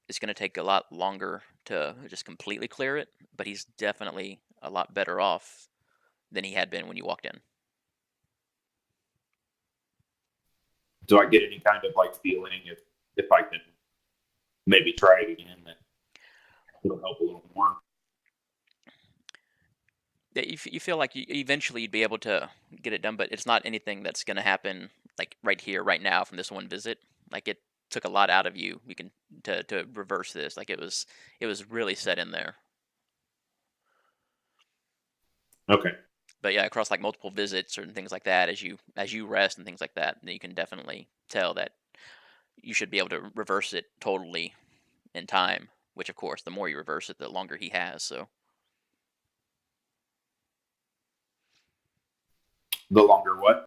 is going to take a lot longer to just completely clear it. But he's definitely a lot better off than he had been when you walked in. Do I get any kind of like feeling if I can maybe try it again? it'll help a little more. Yeah, you feel like eventually you'd be able to get it done, but it's not anything that's going to happen like right here, right now from this one visit. Like it took a lot out of you. You can to reverse this. Like it was really set in there. Okay. But yeah, across like multiple visits or things like that, as you rest and things like that, then you can definitely tell that you should be able to reverse it totally in time. Which of course, the more you reverse it, the longer he has. So The longer what?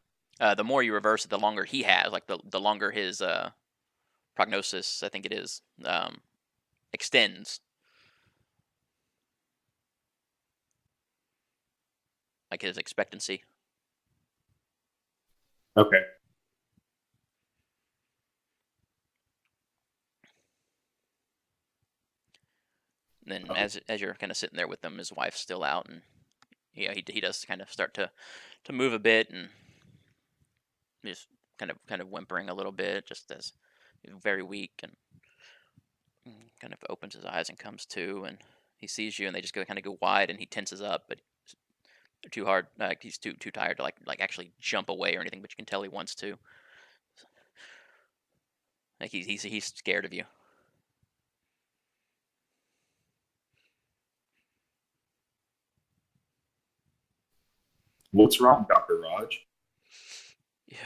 the more you reverse it, the longer he has. Like the longer his prognosis, I think it is, extends. Like his expectancy. Okay. And then Oh, as you're kind of sitting there with him, his wife's still out, and yeah, he does kind of start to move a bit and just kind of whimpering a little bit, just as very weak, and kind of opens his eyes and comes to, and he sees you, and they just kind of go wide, and he tenses up, but too hard. He's too tired to like actually jump away or anything, but you can tell he wants to. Like he's scared of you. what's wrong, Dr. Raj? Yeah.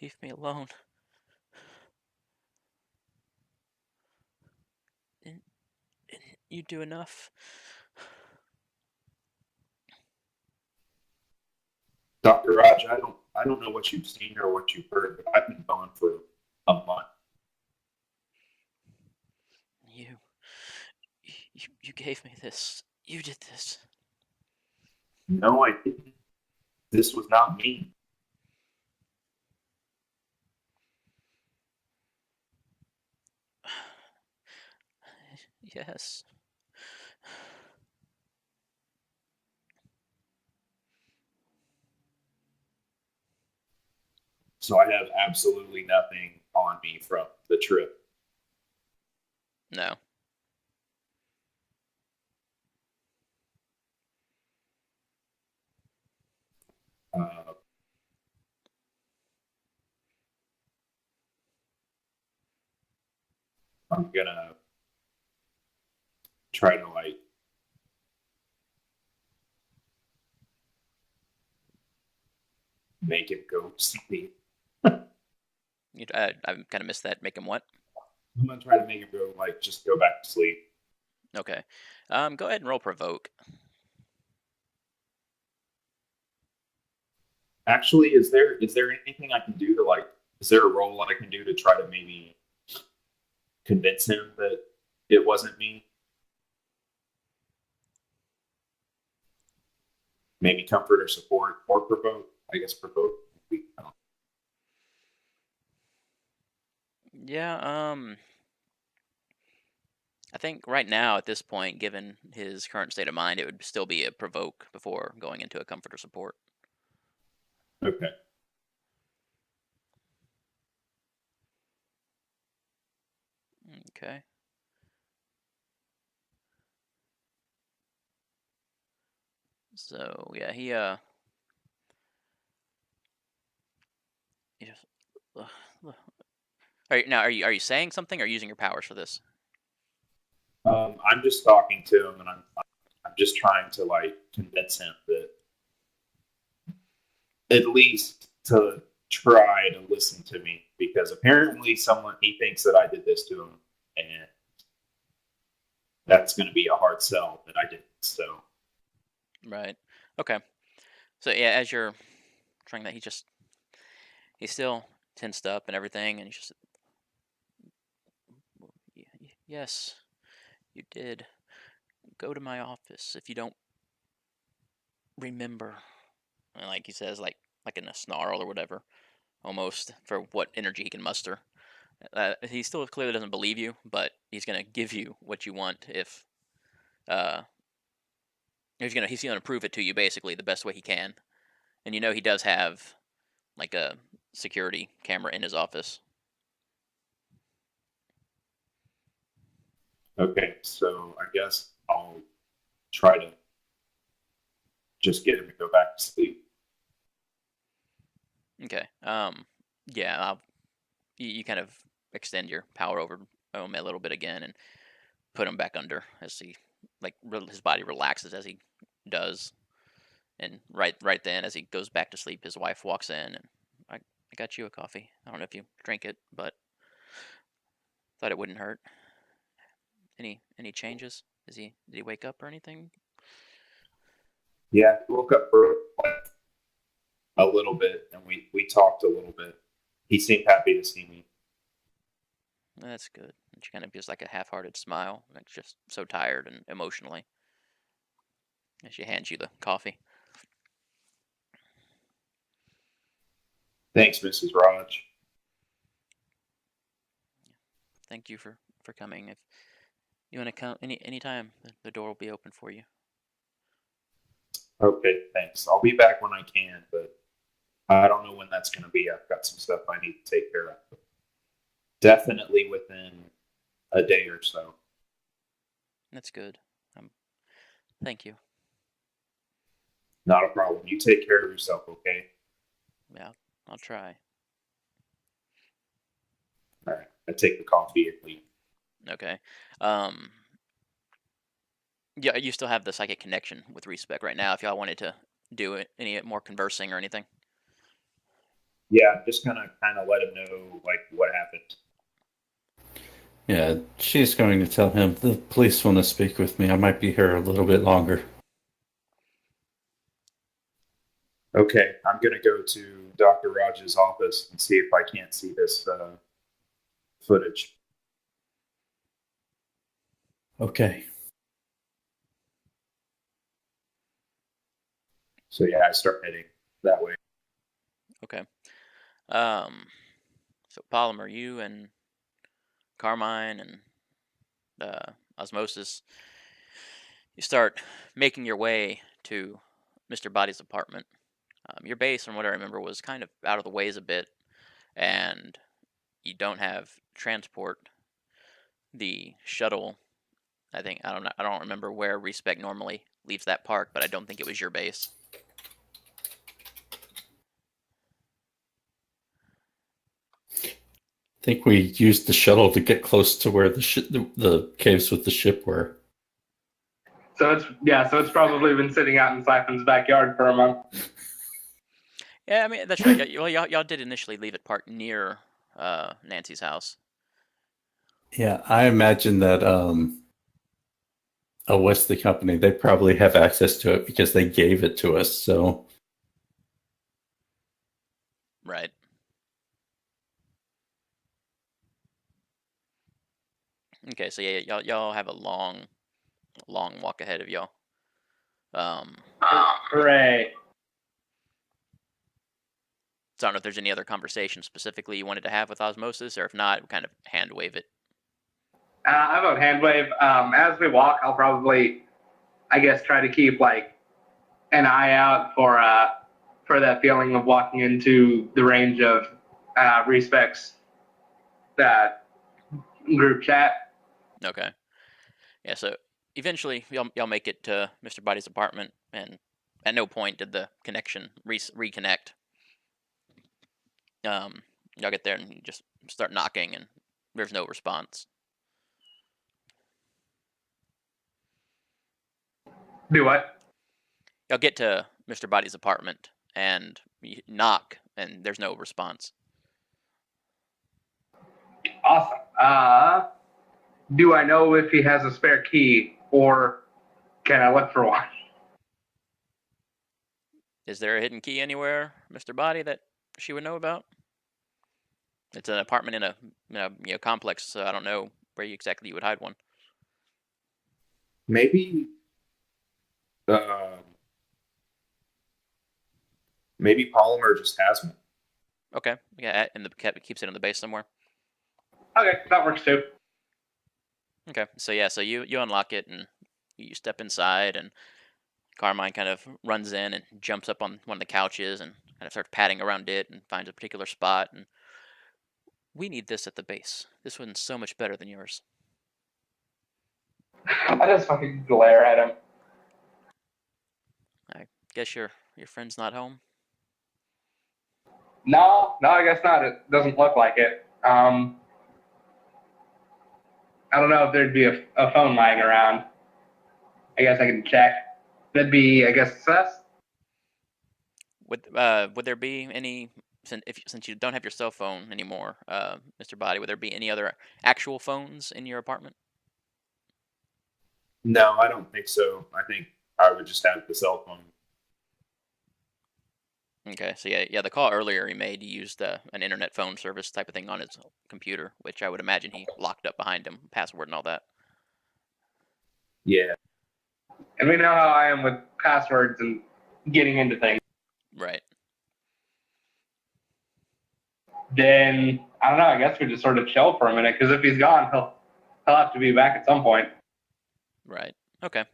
Leave me alone. Didn't, didn't you do enough? Dr. Raj, I don't know what you've seen or what you've heard, but I've been gone for a month. You, you gave me this. You did this. No, I didn't. This was not me. Yes. So I have absolutely nothing on me from the trip. No. Uh, I'm gonna try to like make him go sleep. I kind of missed that. Make him what? I'm gonna try to make him go like just go back to sleep. Okay. Go ahead and roll provoke. Actually, is there anything I can do to like? Is there a role I can do to try to maybe convince him that it wasn't me? Maybe comfort or support or provoke. I guess provoke. Yeah. I think right now at this point, given his current state of mind, it would still be a provoke before going into a comfort or support. Okay. Okay. So yeah, he just. Ugh. Are you saying something or using your powers for this? I'm just talking to him, and I'm just trying to like convince him that at least to try to listen to me because apparently someone he thinks that I did this to him, and that's going to be a hard sell that I didn't. So Right. Okay. So yeah, as you're trying that, he's still tensed up and everything, and he's just, yes, you did. Go to my office if you don't remember. And like he says, like in a snarl or whatever, almost for what energy he can muster. He still clearly doesn't believe you, but he's gonna give you what you want if uh he's gonna prove it to you basically the best way he can. And you know he does have like a security camera in his office. Okay, so I guess I'll try to just get him to go back to sleep. Okay. Yeah. You kind of extend your power over him a little bit again and put him back under as he his body relaxes as he does. And right then, as he goes back to sleep, his wife walks in and I got you a coffee. I don't know if you drink it, but thought it wouldn't hurt. Any changes? Did he wake up or anything? Yeah, he woke up for like a little bit, and we talked a little bit. He seemed happy to see me. That's good. And she kind of gives like a half-hearted smile, like just so tired and emotionally. And she hands you the coffee. Thanks, Mrs. Raj. Thank you for coming. If you want to come anytime, the door will be open for you. Okay, thanks. I'll be back when I can, but I don't know when that's going to be. I've got some stuff I need to take care of. Definitely within a day or so. That's good. Thank you. Not a problem. You take care of yourself, okay? Yeah, I'll try. All right. I take the coffee and leave. Okay. Yeah, you still have the psychic connection with Respec right now. If y'all wanted to do any more conversing or anything. Yeah, I'm just gonna kind of let him know like what happened. Yeah, she's going to tell him the police want to speak with me. I might be here a little bit longer. Okay, I'm gonna go to Dr. Raj's office and see if I can't see this footage. Okay. So yeah, I start heading that way. Okay. So Polymer, you and Carmine and Osmosis, you start making your way to Mr. Body's apartment. Your base, from what I remember, was kind of out of the ways a bit, and you don't have transport. The shuttle, I think, I don't remember where Respec normally leaves that park, but I don't think it was your base. I think we used the shuttle to get close to where the caves with the ship were. So it's probably been sitting out in Syphon's backyard for a month. Yeah, I mean that's right. Well, y'all did initially leave it parked near Nancy's house. Yeah, I imagine that what's the company? They probably have access to it because they gave it to us. So Right. Okay, so yeah, y'all have a long walk ahead of y'all. Hooray! So I don't know if there's any other conversation specifically you wanted to have with Osmosis, or if not, kind of hand wave it. I vote hand wave. As we walk, I'll probably, I guess, try to keep like an eye out for that feeling of walking into the range of Respec's that group chat. Okay. Yeah. So eventually, y'all make it to Mr. Body's apartment, and at no point did the connection reconnect. Y'all get there and you just start knocking, and there's no response. Do what? Y'all get to Mr. Body's apartment and you knock, and there's no response. Awesome. Do I know if he has a spare key, or can I look for one? Is there a hidden key anywhere, Mr. Body, that she would know about? It's an apartment in a complex, so I don't know where exactly you would hide one. Maybe, maybe Polymer just has one. Okay, yeah, keeps it in the base somewhere. Okay, that works too. Okay, so yeah, so you unlock it and you step inside, and Carmine kind of runs in and jumps up on one of the couches and kind of starts patting around it and finds a particular spot. And we need this at the base. This one's so much better than yours. I just fucking glare at him. I guess your friend's not home. No, I guess not. It doesn't look like it. I don't know if there'd be a phone lying around. I guess I can check. That'd be, I guess, success. Would there be any since you don't have your cell phone anymore, Mr. Body? Would there be any other actual phones in your apartment? No, I don't think so. I think I would just have the cell phone. Okay, so yeah, the call earlier he made, he used an internet phone service type of thing on his computer, which I would imagine he locked up behind him, password and all that. Yeah. And we know how I am with passwords and getting into things. Right. Then I don't know. I guess we just sort of chill for a minute because if he's gone, he'll have to be back at some point. Right. Okay.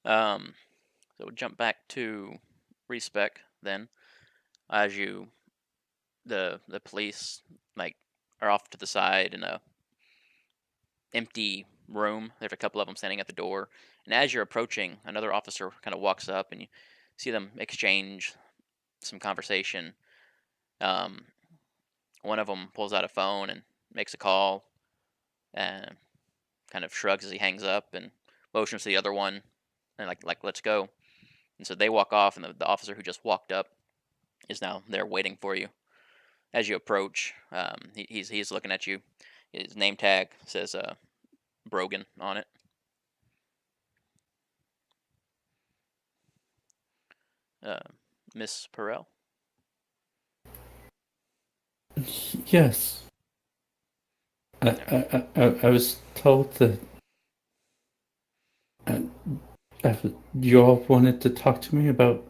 So we'll jump back to Respec then, as the police like are off to the side in a empty room. There's a couple of them standing at the door, and as you're approaching, another officer kind of walks up, and you see them exchange some conversation. Um, One of them pulls out a phone and makes a call, and kind of shrugs as he hangs up and motions to the other one, and like let's go. And so they walk off, and the officer who just walked up is now there waiting for you. As you approach, he's looking at you. His name tag says Brogan on it. Uh, Miss Perel. Yes. I was told that uh, you all wanted to talk to me about.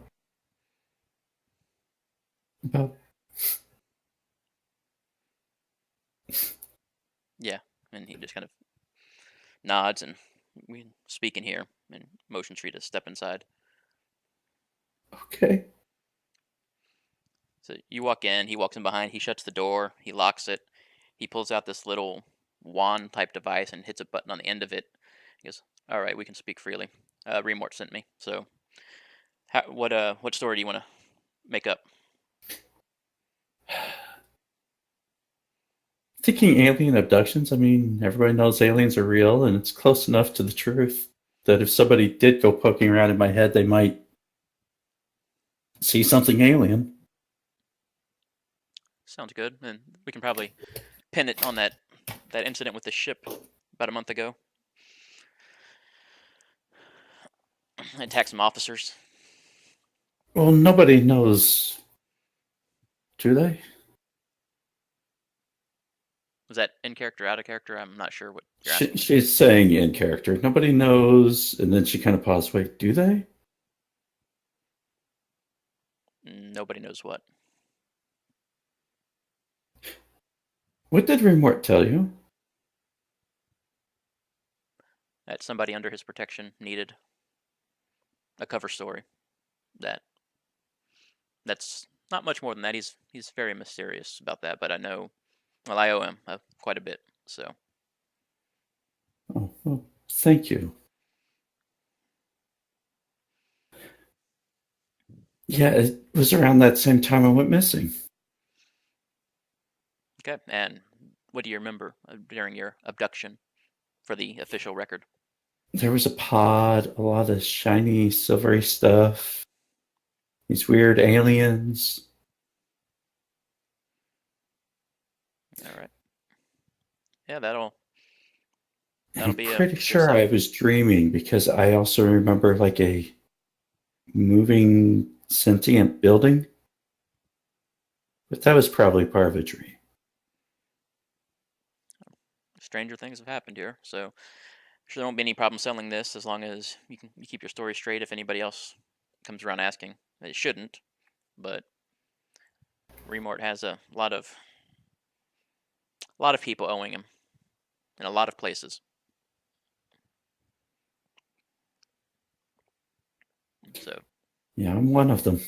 Yeah, and he just kind of nods, and we speak in here, and motions for you to step inside. Okay. So you walk in, he walks in behind, he shuts the door, he locks it, he pulls out this little wand type device and hits a button on the end of it. He goes, "All right, we can speak freely." Remort sent me. So, what story do you want to make up? Thinking alien abductions, I mean, everybody knows aliens are real, and it's close enough to the truth that if somebody did go poking around in my head, they might see something alien. Sounds good, and we can probably pin it on that incident with the ship about a month ago. Attack some officers. Well, nobody knows, do they? Was that in character, out of character? I'm not sure what you're asking. She's saying in character. Nobody knows, and then she kind of paused. Wait, do they? Nobody knows what. What did Remort tell you? That somebody under his protection needed a cover story. That's not much more than that. He's very mysterious about that, but I know. Well, I owe him quite a bit. So Oh, well, thank you. Yeah, it was around that same time I went missing. okay. And what do you remember during your abduction for the official record? There was a pod, a lot of shiny, silvery stuff, these weird aliens. All right. Yeah, that'll I'm be a pretty good sure I sum. was dreaming because I also remember like a moving sentient building. But that was probably part of a dream. Stranger things have happened here, so sure there won't be any problem selling this as long as you keep your story straight. If anybody else comes around asking, it shouldn't, but Remort has a lot of people owing him in a lot of places. So Yeah, I'm one of them.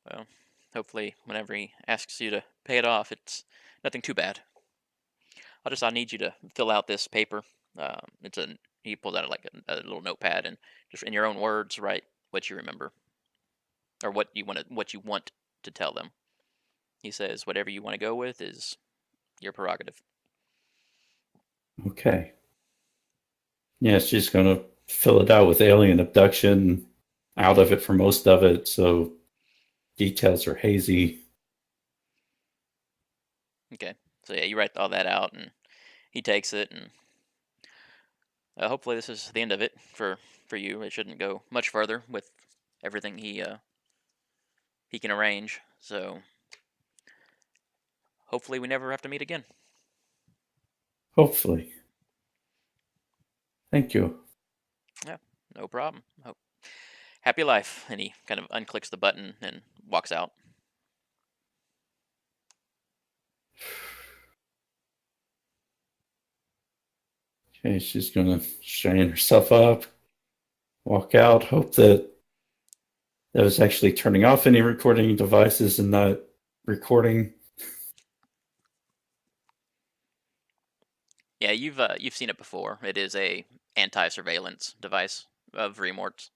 well, hopefully whenever he asks you to pay it off, it's nothing too bad. I need you to fill out this paper. He pulls out like a little notepad and just in your own words write what you remember or what you want to tell them. He says whatever you want to go with is your prerogative. Okay. Yeah, she's going to fill it out with alien abduction, out of it for most of it, so details are hazy. Okay, so yeah, you write all that out, and he takes it, and hopefully this is the end of it for you. It shouldn't go much further with everything he can arrange. So hopefully we never have to meet again. Hopefully. Thank you. Yeah, no problem. Happy life. And he kind of unclicks the button and walks out. Okay, she's going to straighten herself up, walk out, hope that was actually turning off any recording devices and not recording. Yeah, you've seen it before. It is a anti-surveillance device of remorts.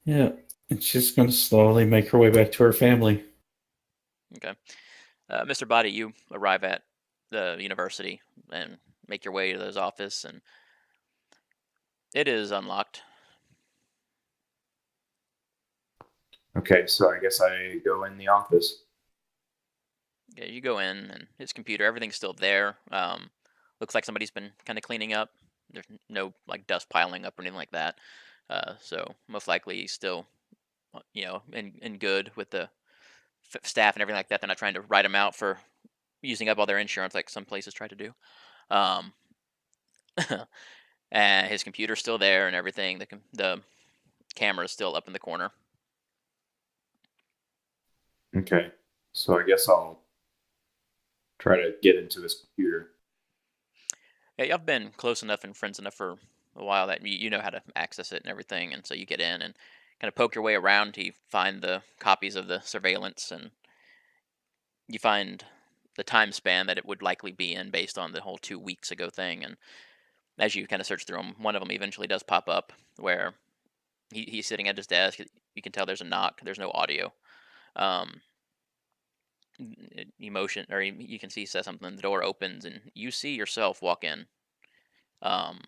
Yeah, and she's going to slowly make her way back to her family. Okay. Mr. Body, you arrive at the university and make your way to his office, and it is unlocked. Okay, so I guess I go in the office. Yeah, you go in, and his computer, everything's still there. Looks like somebody's been kind of cleaning up. There's no like dust piling up or anything like that. So most likely he's still, in good with the staff and everything like that. They're not trying to write him out for using up all their insurance like some places try to do. Um, and his computer's still there and everything. The camera's still up in the corner. Okay, so I guess I'll try to get into his computer. Yeah, I've been close enough and friends enough for a while that you know how to access it and everything, and so you get in and kind of poke your way around to find the copies of the surveillance, and you find the time span that it would likely be in based on the whole 2 weeks ago thing. And as you kind of search through them, one of them eventually does pop up where he's sitting at his desk. You can tell there's a knock. There's no audio. Um, Emotion, or you can see he says something. The door opens, and you see yourself walk in. Um,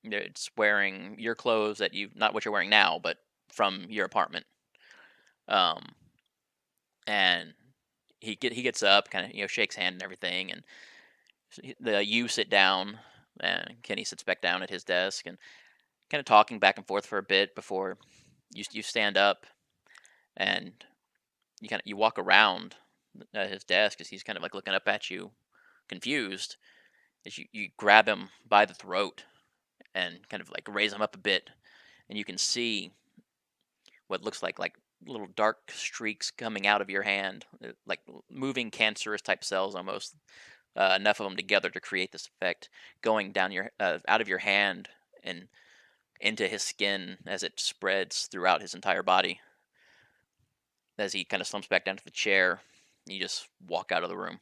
it's wearing your clothes that you not what you're wearing now, but from your apartment. Um, and he gets up, kind of shakes hand and everything, and you sit down, and Kenny sits back down at his desk, and kind of talking back and forth for a bit before you stand up, and you walk around his desk as he's kind of like looking up at you, confused. As you grab him by the throat and kind of like raise him up a bit, and you can see what looks like little dark streaks coming out of your hand, like moving cancerous type cells almost. Enough of them together to create this effect, going down your out of your hand and into his skin as it spreads throughout his entire body. As he kind of slumps back down to the chair, you just walk out of the room.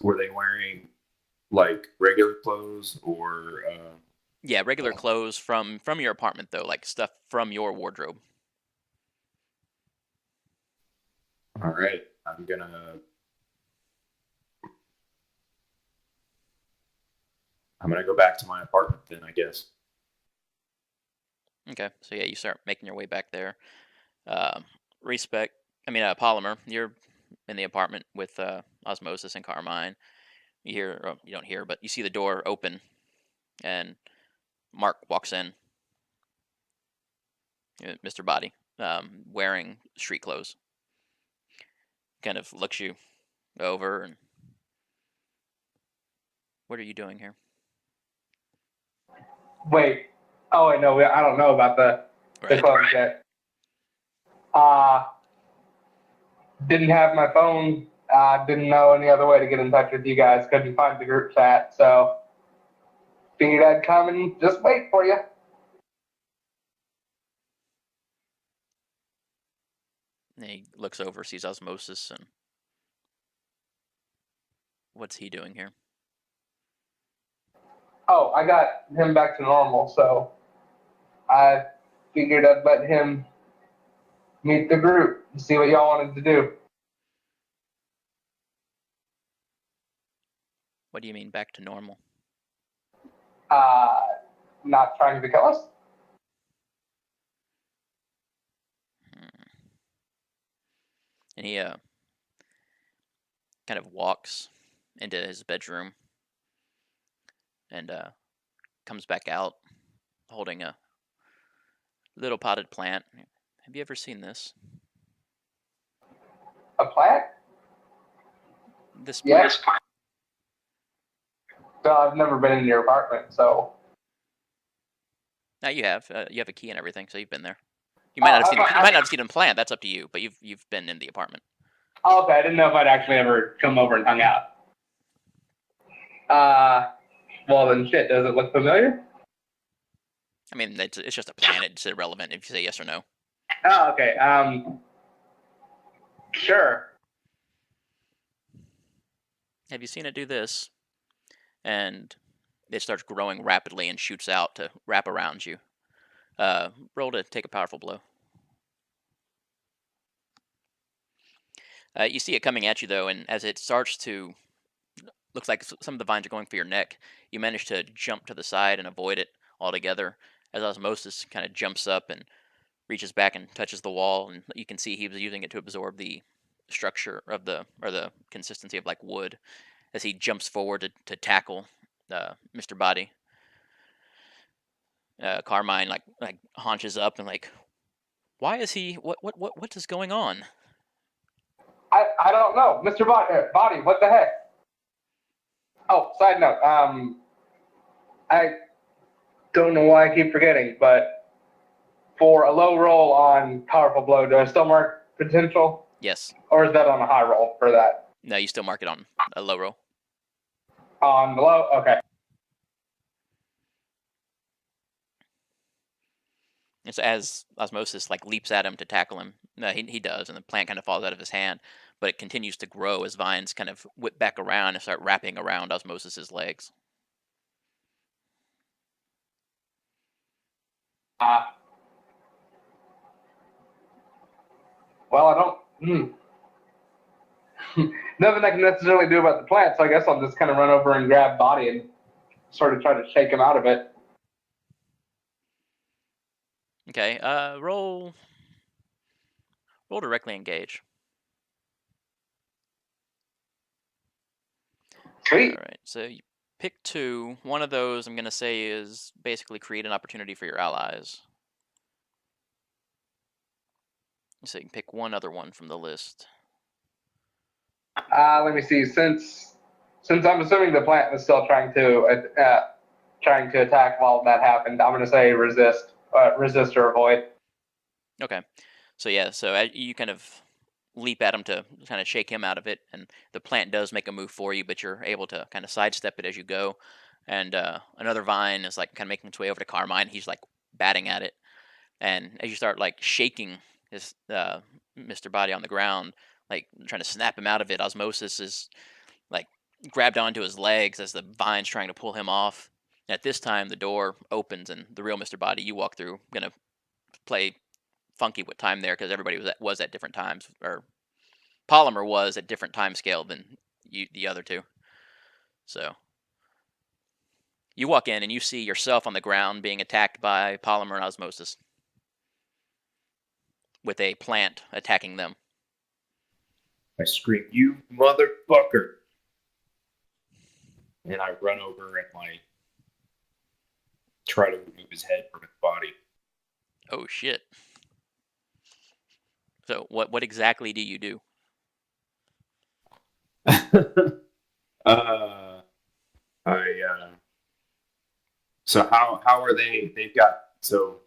Were they wearing like regular clothes or? Yeah, regular clothes from your apartment though, like stuff from your wardrobe. All right, I'm gonna go back to my apartment then, I guess. Okay, so yeah, you start making your way back there. Respec, Polymer, you're in the apartment with Osmosis and Carmine. You hear, you don't hear, but you see the door open, and Mark walks in. Mr. Body, wearing street clothes, kind of looks you over and, what are you doing here? Wait. Oh, wait, no, I don't know about the Right. clothes yet. Didn't have my phone. Didn't know any other way to get in touch with you guys. Couldn't find the group chat, so figured I'd come and just wait for you. And he looks over, sees Osmosis, and what's he doing here? Oh, I got him back to normal, so I figured I'd let him meet the group and see what y'all wanted to do. What do you mean back to normal? Uh, Not trying to kill us. And he kind of walks into his bedroom and comes back out holding a little potted plant. Have you ever seen this? A plant? This plant? Yes. So I've never been in your apartment, so. Now you have. You have a key and everything, so you've been there. You might not have seen. You might not have seen him plant. That's up to you. But you've been in the apartment. Oh, okay, I didn't know if I'd actually ever come over and hung out. Well then, shit. Does it look familiar? I mean, it's just a plant. It's irrelevant if you say yes or no. Oh, okay. Sure. Have you seen it do this? And it starts growing rapidly and shoots out to wrap around you. Roll to take a powerful blow. You see it coming at you though, and as it starts to, looks like some of the vines are going for your neck. You manage to jump to the side and avoid it altogether. As Osmosis kind of jumps up and reaches back and touches the wall, and you can see he was using it to absorb the structure of the consistency of like wood. As he jumps forward to tackle Mr. Body, Carmine like haunches up and like, why is he? What is going on? I don't know, Mr. Body. What the heck? Oh, side note. I don't know why I keep forgetting, but for a low roll on powerful blow, do I still mark potential? Yes. Or is that on a high roll for that? No, you still mark it on a low roll. On the low? Okay. And so as Osmosis like leaps at him to tackle him, he does, and the plant kind of falls out of his hand, but it continues to grow as vines kind of whip back around and start wrapping around Osmosis's legs. Well, I don't. Nothing I can necessarily do about the plant, so I guess I'll just kind of run over and grab Body and sort of try to shake him out of it. Okay, roll directly engage. Sweet. All right, so you pick two. One of those I'm gonna say is basically create an opportunity for your allies. So you can pick one other one from the list. Let me see. Since I'm assuming the plant was still trying to attack while that happened, I'm going to say resist or avoid. Okay, so yeah, so you kind of leap at him to kind of shake him out of it, and the plant does make a move for you, but you're able to kind of sidestep it as you go. And another vine is like kind of making its way over to Carmine. He's like batting at it, and as you start like shaking his Mr. Body on the ground, like trying to snap him out of it, Osmosis is like grabbed onto his legs as the vine's trying to pull him off. And at this time, the door opens, and the real Mr. Body you walk through. Gonna play funky with time there because everybody was at different times, or Polymer was at different time scale than the other two. So you walk in and you see yourself on the ground being attacked by Polymer and Osmosis, with a plant attacking them. I scream, "You motherfucker!" And I run over and like try to remove his head from his body. Oh shit! So what exactly do you do? So how are they? They've got so.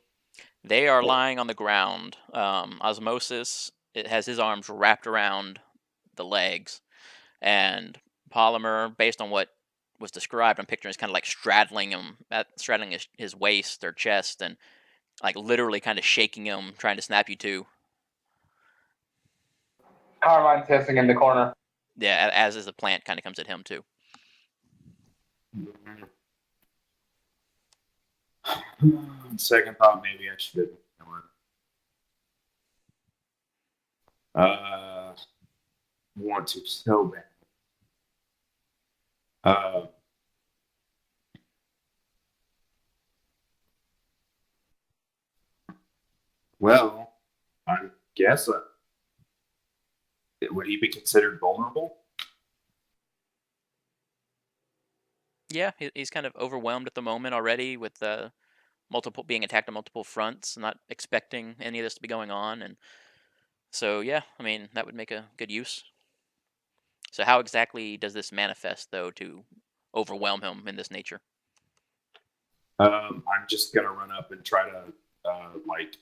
They are lying on the ground. Osmosis, it has his arms wrapped around the legs, and Polymer, based on what was described, I'm picturing is kind of like straddling him, straddling his waist or chest, and like literally kind of shaking him, trying to snap you to. Carmine's hissing in the corner. Yeah, as the plant kind of comes at him too. Second thought, maybe I should. Want to so bad. Well, I guess would he be considered vulnerable? Yeah, he's kind of overwhelmed at the moment already with multiple being attacked on multiple fronts, not expecting any of this to be going on, and so yeah, I mean that would make a good use. So how exactly does this manifest though to overwhelm him in this nature? I'm just gonna run up and try to like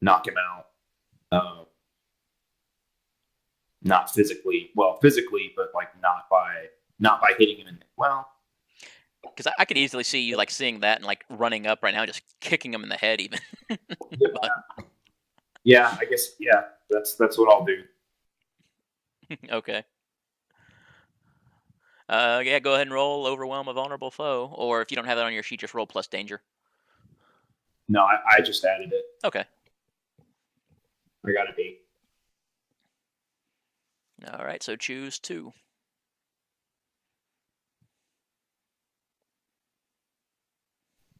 knock him out. Not physically, but like not by hitting him in the, well. Because I could easily see you like seeing that and like running up right now, just kicking him in the head even. Yeah, I guess that's what I'll do. Okay. Yeah, go ahead and roll overwhelm a vulnerable foe, or if you don't have that on your sheet, just roll plus danger. No, I just added it. Okay. I got an 8. All right, so choose 2.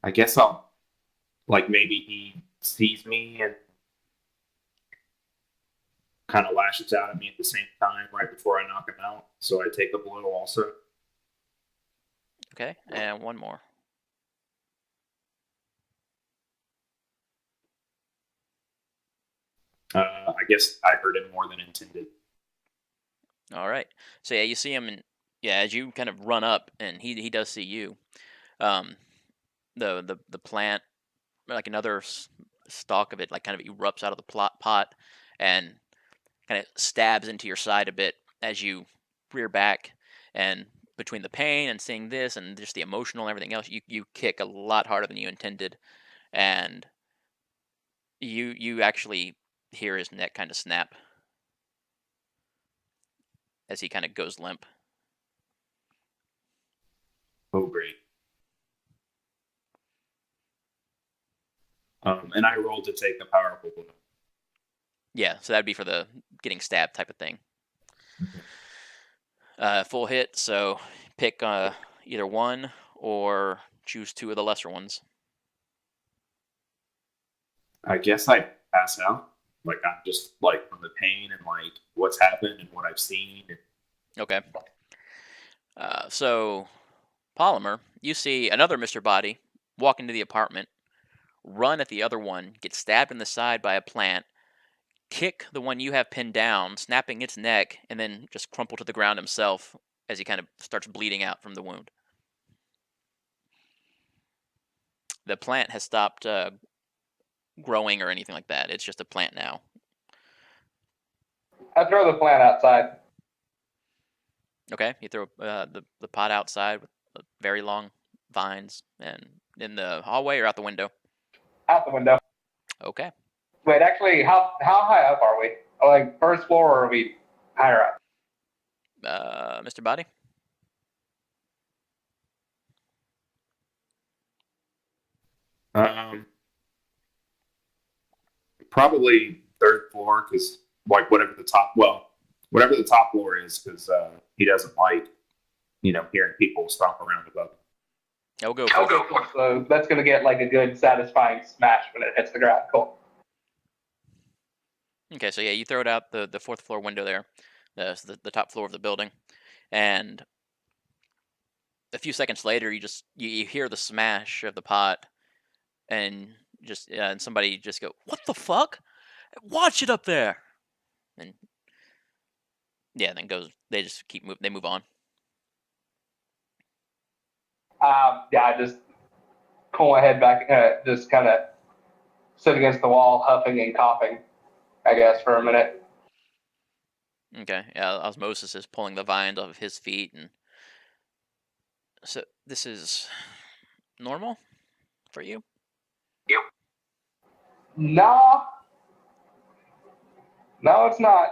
I guess I'll like maybe he sees me and kind of lashes out at me at the same time right before I knock him out. So I take a blow also. Okay, and one more. I guess I hurt him more than intended. All right. So yeah, you see him, and yeah, as you kind of run up, and he does see you. Um, the plant, like another stalk of it, like kind of erupts out of the pot, and kind of stabs into your side a bit as you rear back, and between the pain and seeing this and just the emotional and everything else, you kick a lot harder than you intended, and you actually hear his neck kind of snap as he kind of goes limp. Oh, great. And I rolled to take a powerful blow. Yeah, so that'd be for the getting stabbed type of thing. Full hit, so pick either one or choose 2 of the lesser ones. I guess I pass out. Like I'm just like from the pain and like what's happened and what I've seen. Okay. So Polymer, you see another Mr. Body walk into the apartment, run at the other one, get stabbed in the side by a plant, kick the one you have pinned down, snapping its neck, and then just crumple to the ground himself as he kind of starts bleeding out from the wound. The plant has stopped growing or anything like that. It's just a plant now. I throw the plant outside. Okay, you throw the pot outside with very long vines, and in the hallway or out the window? Out the window. Okay. Wait, actually, how high up are we? Like first floor, or are we higher up? Mr. Body? Probably 3rd floor because like whatever the top floor is because he doesn't like hearing people stomp around above him. I'll go for it. So that's gonna get like a good satisfying smash when it hits the ground. Cool. Okay, so yeah, you throw it out the 4th floor window there, the top floor of the building, and a few seconds later, you hear the smash of the pot, and and somebody just go, "What the fuck? Watch it up there!" And yeah, then they just they move on. Yeah, I just pull my head back, just kind of sit against the wall, huffing and coughing, I guess, for a minute. Okay, yeah, osmosis is pulling the vines off of his feet, and so this is normal for you? No, it's not.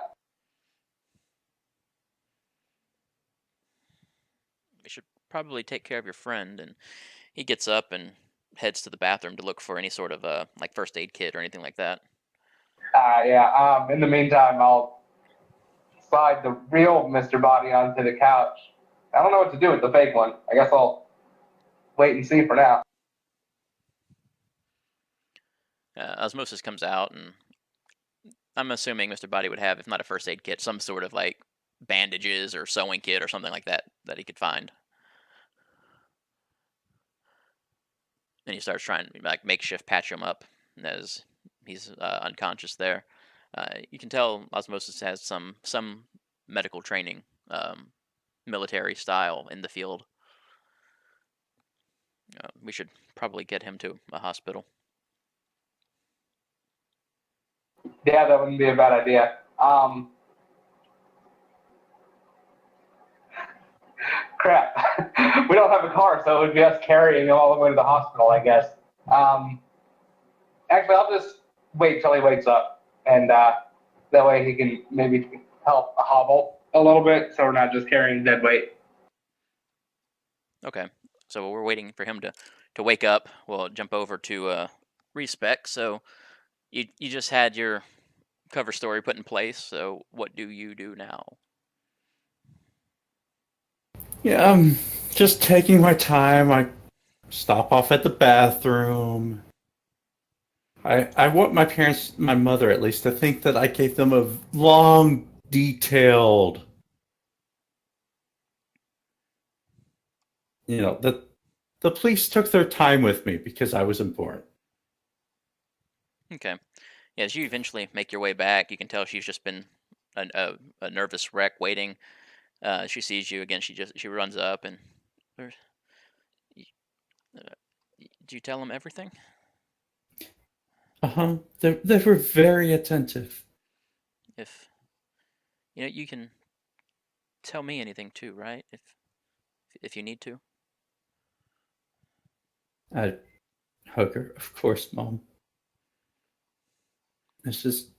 you should probably take care of your friend. And he gets up and heads to the bathroom to look for any sort of like first aid kit or anything like that. Yeah. In the meantime, I'll slide the real Mr. Body onto the couch. I don't know what to do with the fake one. I guess I'll wait and see for now. Osmosis comes out, and I'm assuming Mr. Body would have, if not a first aid kit, some sort of like bandages or sewing kit or something like that that he could find. And he starts trying to like makeshift patch him up as he's unconscious there. You can tell Osmosis has some medical training, military style in the field. We should probably get him to a hospital. Yeah, that wouldn't be a bad idea. Crap. We don't have a car, so it would be us carrying him all the way to the hospital, I guess. Actually, I'll just wait till he wakes up, and that way he can maybe help hobble a little bit, so we're not just carrying dead weight. Okay, so we're waiting for him to wake up. We'll jump over to Respec. So you just had your cover story put in place. So what do you do now? Yeah, I'm just taking my time. I stop off at the bathroom. I want my mother at least, to think that I gave them a long, detailed, that the police took their time with me because I was important. Okay. Yeah, as you eventually make your way back, you can tell she's just been a nervous wreck waiting. She sees you again. She runs up and, "Where's- y- did you tell him everything? Uh-huh. They were very attentive. If you can tell me anything too, right? If you need to." I hug her. Of course, Mom. It's just,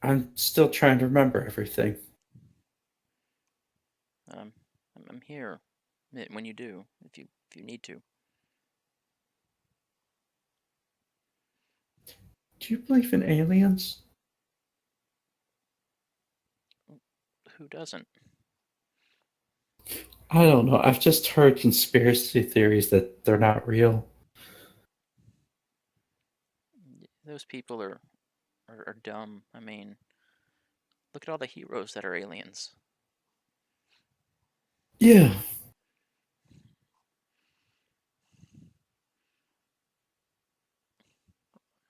I'm still trying to remember everything. Um, I'm here when you do, if you need to. Do you believe in aliens? Who doesn't? I don't know. I've just heard conspiracy theories that they're not real. Those people are dumb. I mean, look at all the heroes that are aliens. Yeah.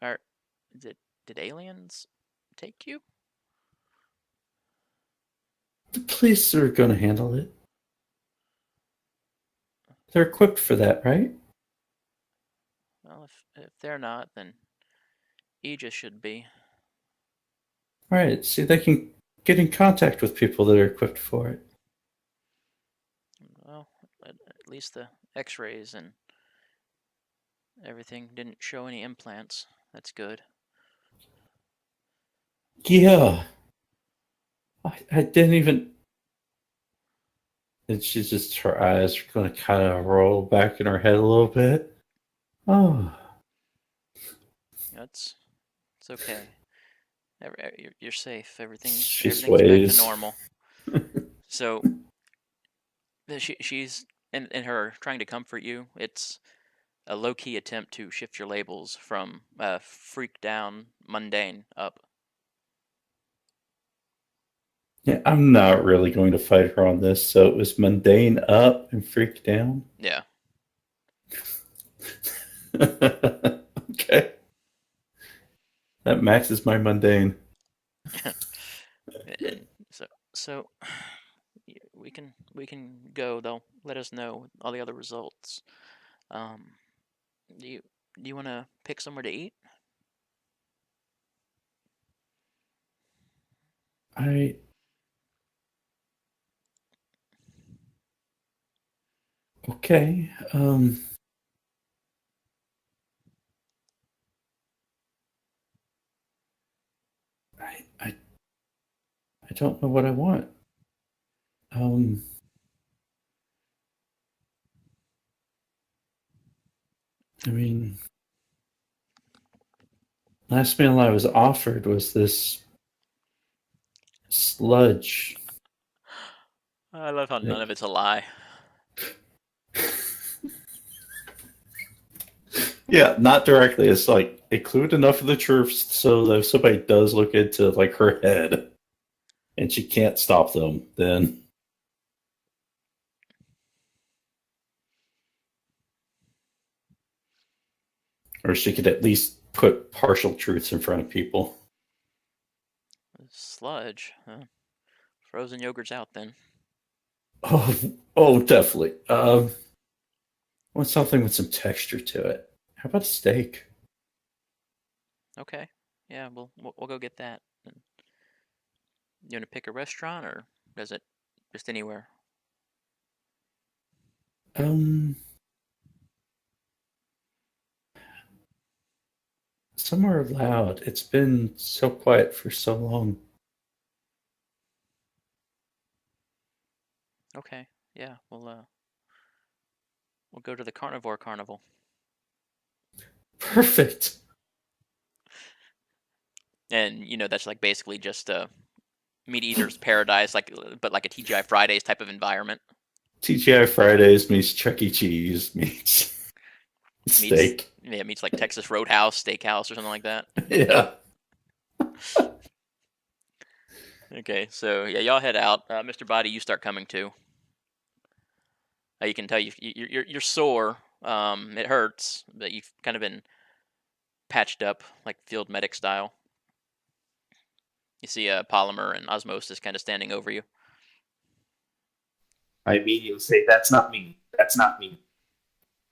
Are did aliens take you? The police are going to handle it. They're equipped for that, right? Well, if they're not, then Aegis should be. Right. See, they can get in contact with people that are equipped for it. Well, at least the X-rays and everything didn't show any implants. That's good. Yeah. I didn't even. And she's just, her eyes are going to kind of roll back in her head a little bit. Oh. It's okay. You're safe. She Everything's back to sways. normal. So she's in her trying to comfort you. It's a low key attempt to shift your labels from freak down, mundane up. Yeah, I'm not really going to fight her on this. So it was mundane up and freak down. Yeah. Okay. That maxes my mundane. And so we can go. They'll let us know all the other results. Um, do you do you want to pick somewhere to eat? I Okay. I I don't know what I want. Um, I mean, last meal I was offered was this sludge. I love how none Like, of it's a lie. yeah, not directly. It's like include enough of the truth so that if somebody does look into like her head and she can't stop them, then or she could at least put partial truths in front of people. Sludge. Huh? Frozen yogurt's out then. Oh, oh, definitely. Want something with some texture to it. How about a steak? Okay. Yeah, we'll go get that. You want to pick a restaurant, or does it just anywhere? Um, somewhere loud. It's been so quiet for so long. Okay. Yeah, we'll go to the carnivore carnival. Perfect. And that's like basically just a meat eater's paradise, but like a TGI Fridays type of environment. TGI Fridays meets Chuck E. Cheese meets Meets steak. yeah, meets like Texas Roadhouse, Steakhouse, or something like that. Yeah. Okay, so yeah, y'all head out. Mr. Body, you start coming too. You can tell you're sore. It hurts, but you've kind of been patched up, like field medic style. You see Polymer and Osmosis kind of standing over you. I immediately say, "That's not me. That's not me.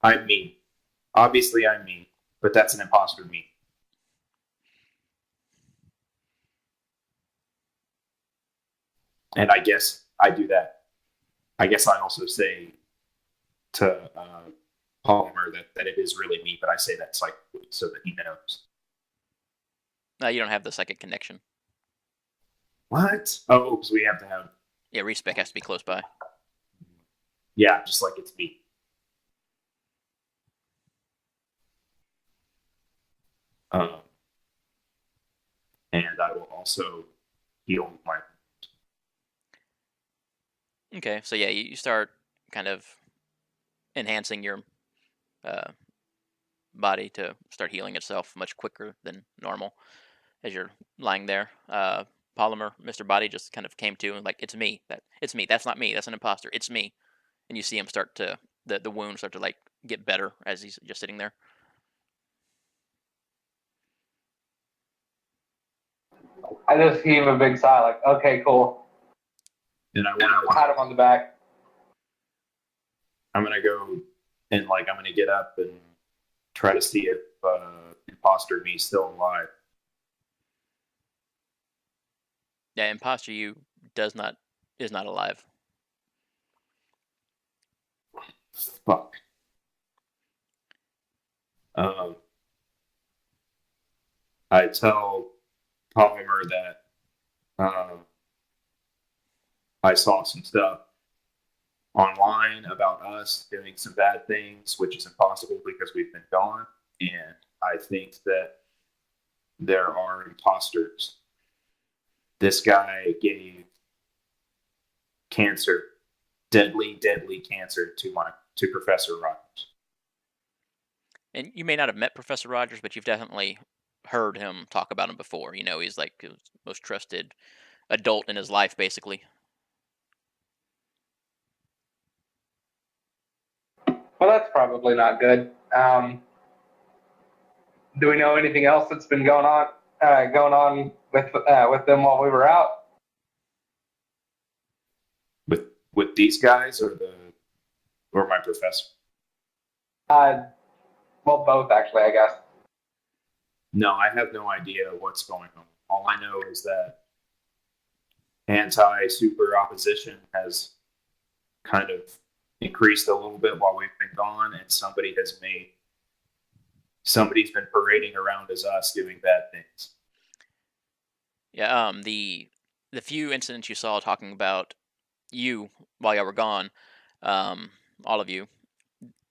I'm me. Obviously, I'm me, but that's an imposter me." And I guess I do that. I guess I also say to Polymer that it is really me, but I say that psychically so that he knows. You don't have the psychic connection. What? Oh, because we have to have. Yeah, Respec has to be close by. Yeah, just like it's me. And I will also heal my. Okay, so yeah, you start kind of enhancing your uh, body to start healing itself much quicker than normal as you're lying there. Polymer, Mr. Body just kind of came to and like, it's me. It's me. That's not me. That's an imposter. It's me. And you see him start to the wound start to like get better as he's just sitting there. I just heave a big sigh, like, okay, cool. And I Pat want him on the back. I'm gonna go and I'm gonna get up and try to see if imposter me still alive. Yeah, imposter you is not alive. Fuck. Um, I tell Polymer that I saw some stuff online about us doing some bad things, which is impossible because we've been gone. And I think that there are imposters. This guy gave cancer, deadly cancer to Professor Rogers. And you may not have met Professor Rogers, but you've definitely heard him talk about him before. He's like his most trusted adult in his life, basically. Well, that's probably not good. Do we know anything else that's been going on with them while we were out? With these guys or my professor? Well, both actually, I guess. No, I have no idea what's going on. All I know is that anti-super opposition has kind of increased a little bit while we've been gone, and somebody's been parading around as us doing bad things. Yeah. The few incidents you saw talking about you, while y'all were gone, all of you,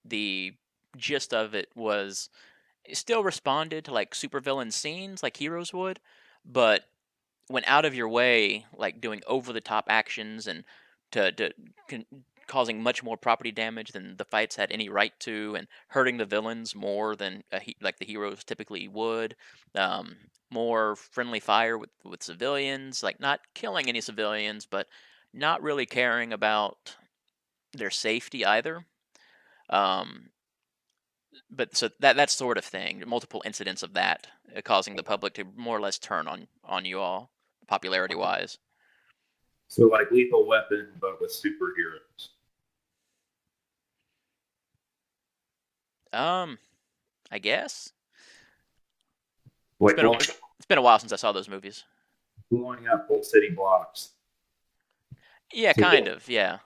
the gist of it was it still responded to like supervillain scenes like heroes would, but went out of your way, like doing over the top actions and to con- causing much more property damage than the fights had any right to, and hurting the villains more than like the heroes typically would. Um, More friendly fire with civilians, like not killing any civilians, but not really caring about their safety either. Um, but so that sort of thing, multiple incidents of that, causing the public to more or less turn on you all, popularity wise. So like Lethal Weapon, but with superheroes. I guess Like it's been a while since I saw those movies. blowing up whole city blocks. Yeah, So, kind of. Yeah,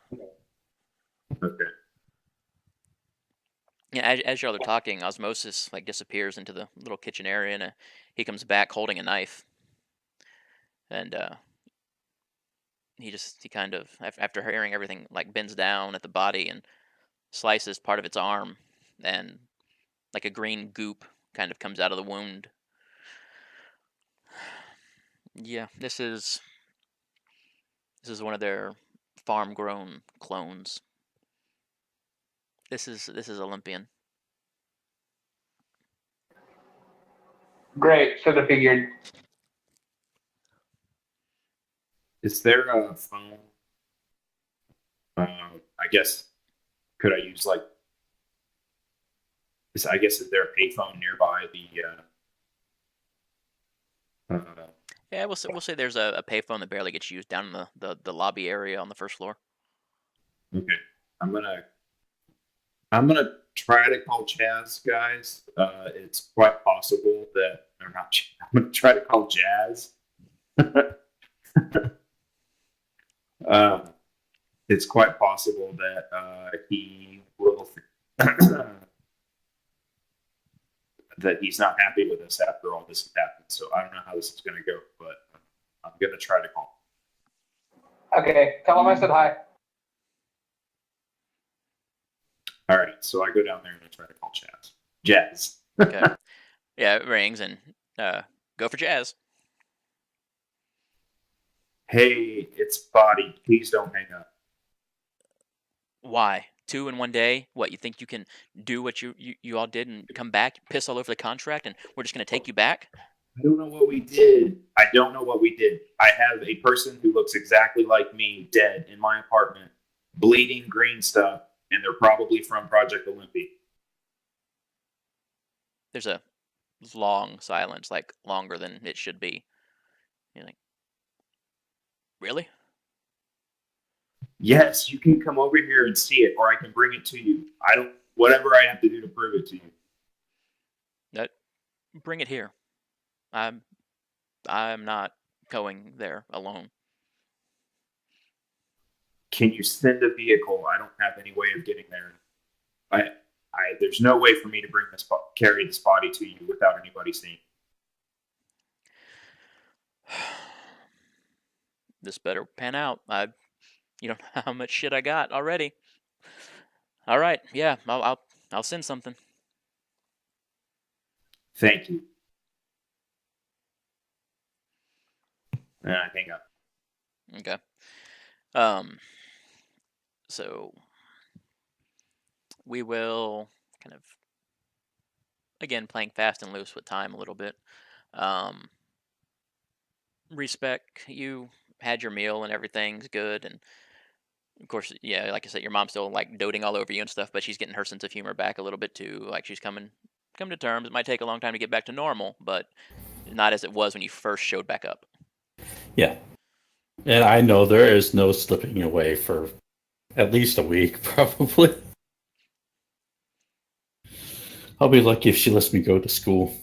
okay. yeah. As y'all are talking, Osmosis like disappears into the little kitchen area, and he comes back holding a knife, and he kind of after hearing everything like bends down at the body and slices part of its arm, and like a green goop kind of comes out of the wound. Yeah, this is one of their farm grown clones. This is Olympian. Great. Should have figured. Is there a phone? I guess could I use like? I guess is there a payphone nearby the? Yeah, we'll say there's a payphone that barely gets used down in the lobby area on the first floor. Okay, I'm gonna try to call Chaz, guys. It's quite possible that or not. I'm gonna try to call Jazz. It's quite possible that he will that he's not happy with us after all this has happened. So I don't know how this is going to go, but I'm going to try to call him. Okay. Tell him I said hi. All right, so I go down there and I try to call Chaz. Jazz. Okay. Yeah, it rings and go for Jazz. Hey, it's Body. Please don't hang up. Why? 2 in one day? What, you think you can do what you all did and come back, piss all over the contract, and we're just going to take you back? I don't know what we did. I don't know what we did. I have a person who looks exactly like me dead in my apartment, bleeding green stuff, and they're probably from Project Olympia. There's a long silence, like longer than it should be. You're like, really? Yes, you can come over here and see it, or I can bring it to you. Whatever I have to do to prove it to you. Bring it here. I'm not going there alone. Can you send a vehicle? I don't have any way of getting there. There's no way for me to carry this body to you without anybody seeing. This better pan out. You don't know how much shit I got already. All right, yeah, I'll send something. Thank you. And I hang up. Okay. So we will kind of again playing fast and loose with time a little bit. Respec, you had your meal and everything's good, and of course, yeah, like I said, your mom's still like doting all over you and stuff, but she's getting her sense of humor back a little bit too. Like she's coming to terms. It might take a long time to get back to normal, but not as it was when you first showed back up. Yeah. And I know there is no slipping away for at least a week, probably. I'll be lucky if she lets me go to school.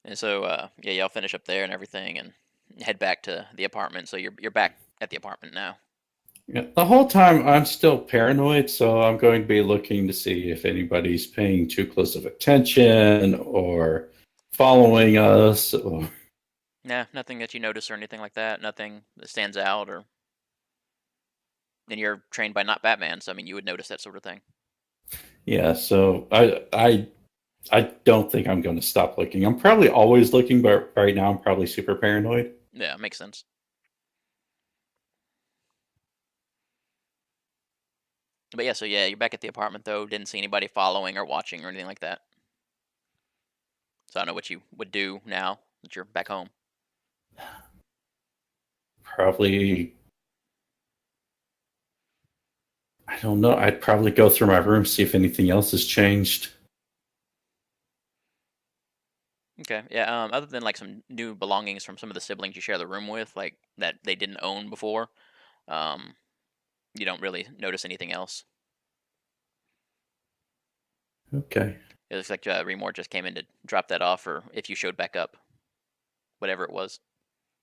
And so, yeah, y'all finish up there and everything, and head back to the apartment. So you're back at the apartment now. Yeah, the whole time I'm still paranoid, so I'm going to be looking to see if anybody's paying too close of attention or following us. Or... Nah, nothing that you notice or anything like that. Nothing that stands out, or and you're trained by not Batman, so I mean, you would notice that sort of thing. Yeah, so I don't think I'm going to stop looking. I'm probably always looking, but right now I'm probably super paranoid. Yeah, makes sense. But yeah, so yeah, you're back at the apartment though. Didn't see anybody following or watching or anything like that. So I don't know what you would do now that you're back home. Probably, I don't know. I'd probably go through my room, see if anything else has changed. Okay, yeah. Other than like some new belongings from some of the siblings you share the room with, like that they didn't own before, um, you don't really notice anything else. Okay. It looks like Remore just came in to drop that off, or if you showed back up, whatever it was.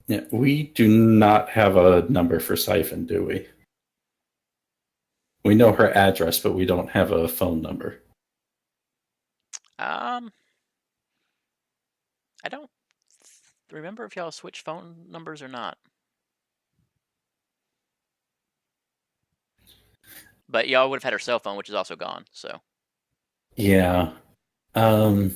Yeah, we do not have a number for Syphon, do we? We know her address, but we don't have a phone number. Um, I don't remember if y'all switched phone numbers or not. But y'all would have had her cell phone, which is also gone. So Yeah. I'm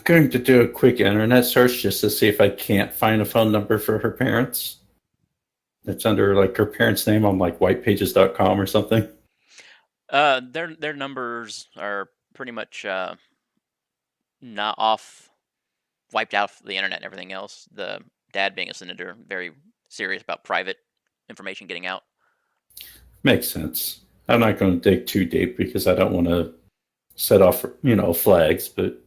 going to do a quick internet search just to see if I can't find a phone number for her parents. It's under like her parents' name on like whitepages.com or something. their numbers are pretty much not off, wiped out the internet and everything else. The dad being a senator, very serious about private information getting out. Makes sense. I'm not going to dig too deep because I don't want to set off, flags, but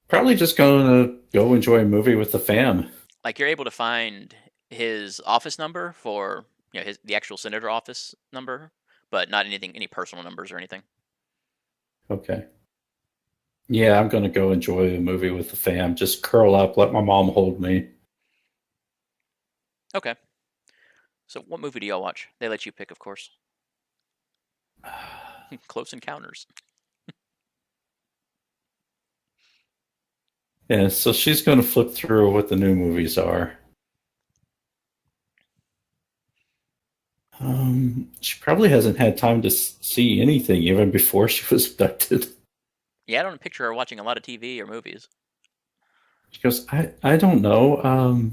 probably just going to go enjoy a movie with the fam. Like you're able to find his office number for the actual senator office number, but not any personal numbers or anything. Okay. Yeah, I'm going to go enjoy a movie with the fam. Just curl up, let my mom hold me. Okay. So what movie do y'all watch? They let you pick, of course. Close Encounters. Yeah, so she's going to flip through what the new movies are. She probably hasn't had time to see anything even before she was abducted. Yeah, I don't picture her watching a lot of TV or movies. She goes, I don't know.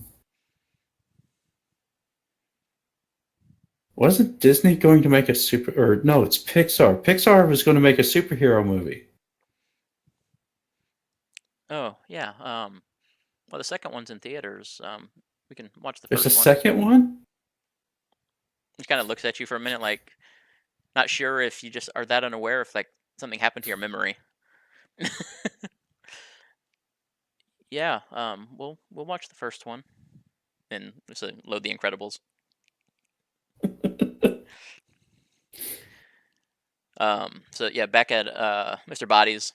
Wasn't Disney going to make a or no, it's Pixar. Pixar was going to make a superhero movie. Oh, yeah. Well, the second one's in theaters. We can watch the There's a first one. second one? He kind of looks at you for a minute, like not sure if you just are that unaware if like something happened to your memory. Yeah. We'll watch the first one and so load The Incredibles. So yeah, back at Mr. Body's,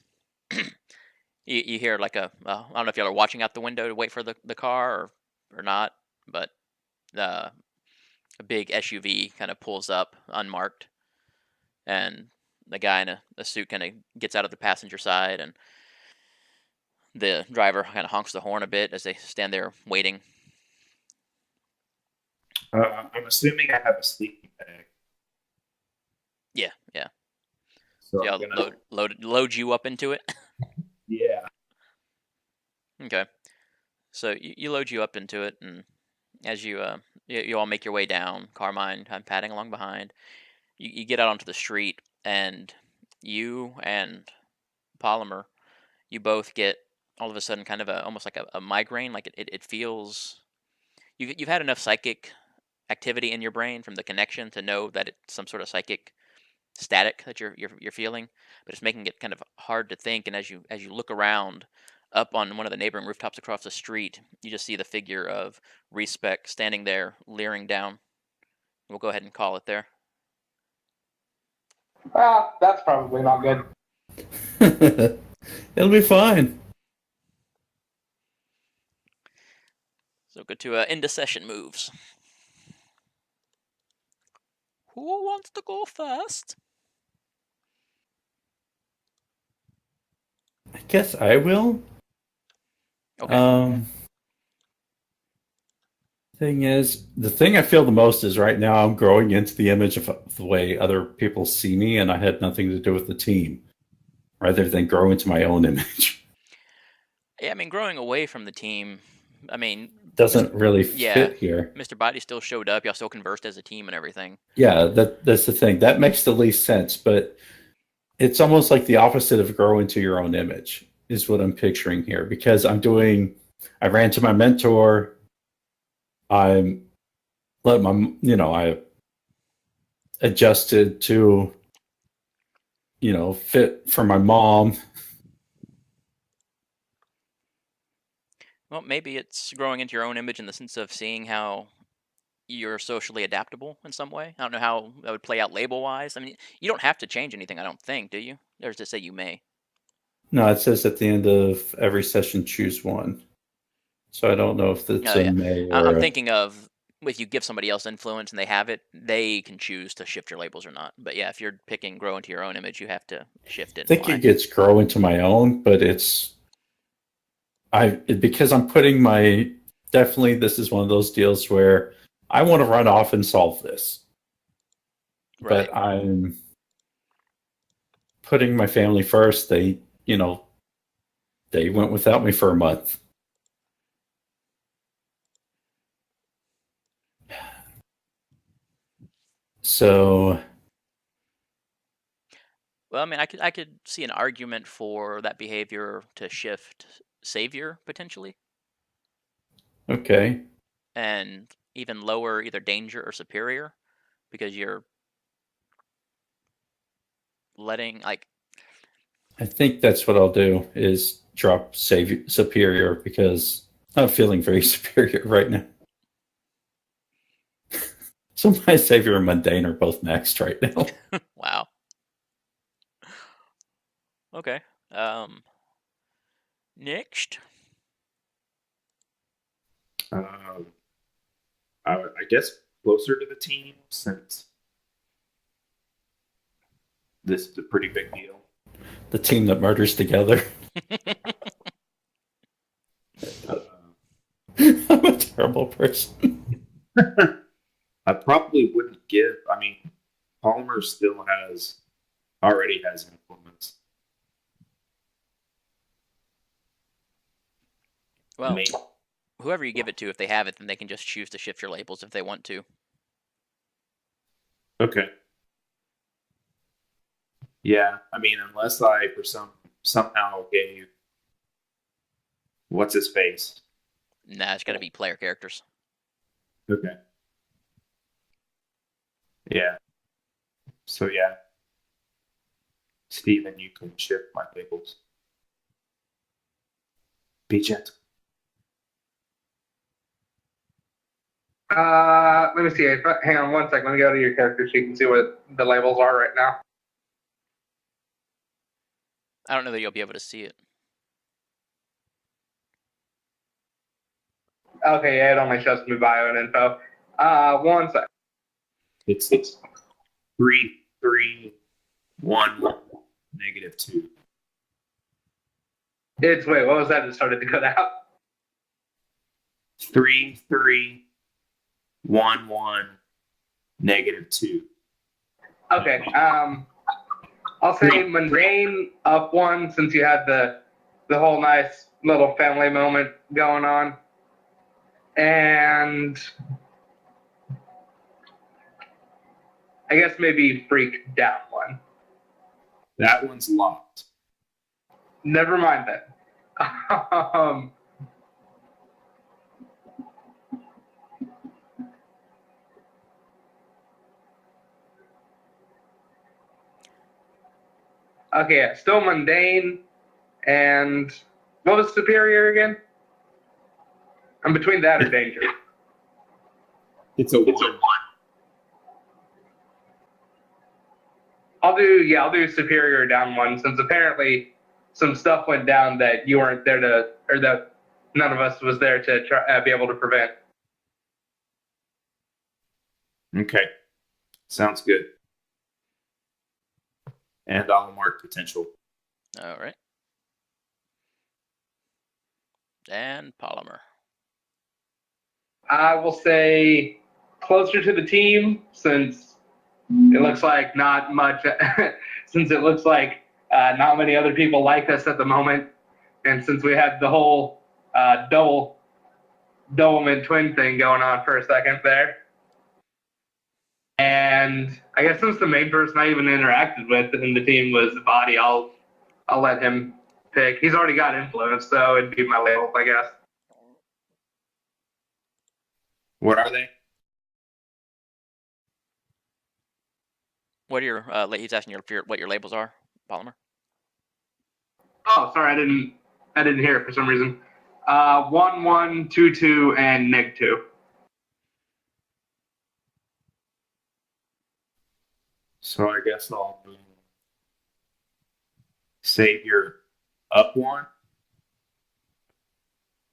you hear like I don't know if y'all are watching out the window to wait for the car or not, but a big SUV kind of pulls up unmarked, and the guy in a suit kind of gets out of the passenger side, and the driver kind of honks the horn a bit as they stand there waiting. I'm assuming I have a sleeping bag. Yeah, yeah. So So I'm y'all gonna, load you up into it. yeah. Okay. So you load you up into it, and as you all make your way down, Carmine, I'm padding along behind. You get out onto the street, and you and Polymer, you both get all of a sudden kind of almost like a migraine. Like it feels you've had enough psychic activity in your brain from the connection to know that it's some sort of psychic static that you're feeling, but it's making it kind of hard to think. And as you look around up on one of the neighboring rooftops across the street, you just see the figure of Respec standing there, leering down. We'll go ahead and call it there. Ah, that's probably not good. It'll be fine. So go to end of session moves. Who wants to go first? guess I will. Okay. Thing is, the thing I feel the most is right now I'm growing into the image of the way other people see me, and I had nothing to do with the team, rather than grow into my own image. Yeah, I mean, growing away from the team, I mean, Doesn't really yeah, fit here. Mr. Body still showed up. Y'all still conversed as a team and everything. Yeah, that's the thing. That makes the least sense, but it's almost like the opposite of grow into your own image is what I'm picturing here because I ran to my mentor. I'm let my, I adjusted to, fit for my mom. Well, maybe it's growing into your own image in the sense of seeing how you're socially adaptable in some way. I don't know how that would play out label wise. I mean, you don't have to change anything, I don't think, do you? There's to say you may. No, it says at the end of every session, choose one. So I don't know if it's Oh a yeah, may I'm or a. thinking of if you give somebody else influence and they have it, they can choose to shift your labels or not. But yeah, if you're picking grow into your own image, you have to shift it I and think it why. gets grow into my own, but because I'm putting my definitely this is one of those deals where I want to run off and solve this, Right. but I'm putting my family first. They went without me for a month. So Well, I mean, I could see an argument for that behavior to shift savior potentially, okay, and even lower either danger or superior because you're letting like I think that's what I'll do is drop savior superior because I'm feeling very superior right now. So my savior and mundane are both maxed right now. wow. Okay. Um, next. Um, I guess closer to the team since this is a pretty big deal. The team that murders together. Uh, I'm a terrible person. I probably wouldn't give. I mean, Polymer still already has influence. I Well, mean, whoever you give it to, if they have it, then they can just choose to shift your labels if they want to. okay, yeah. I mean, unless I for somehow gave what's his face. Nah, it's got to be player characters. Okay, yeah. So yeah, Steven, you can shift my labels. Be gentle. Let me see. Hang on one second. Let me go to your character sheet and see what the labels are right now. I don't know that you'll be able to see it. Okay, yeah, it only shows me bio and info. One sec. It's 3, 3, 1, -2. Wait, what was that? It started to cut out. 3, 3, 1, 1, -2. Okay. I'll say mundane up one since you had the whole nice little family moment going on, and I guess maybe freak down one. That one's locked. Never mind that. Okay, yeah, still mundane, and what was superior again? I'm between that and danger. It's a 1. I'll do superior down one since apparently some stuff went down that you weren't there to, or that none of us was there to try, be able to prevent. Okay. Sounds good. And I'll mark potential. All right. And Polymer. I will say closer to the team, since it looks like not much, since it looks like not many other people like us at the moment, and since we had the whole Doublemint twin thing going on for a second there. And I guess since the main person I even interacted with in the team was the body, I'll let him pick. He's already got influence, so it'd be my label, I guess. What are they? What are your? He's asking what your labels are, Polymer. Oh, sorry, I didn't hear it for some reason. 1, 1, 2, 2, and -2. So I guess I'll move Savior up 1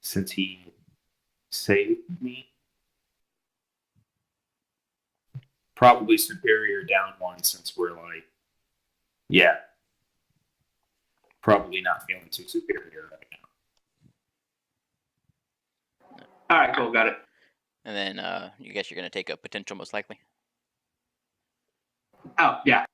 since he saved me. Probably Superior down 1 since we're like, yeah, probably not feeling too superior right now. All right, cool, got it. And then you guess you're going to take a potential most likely. Oh, yeah.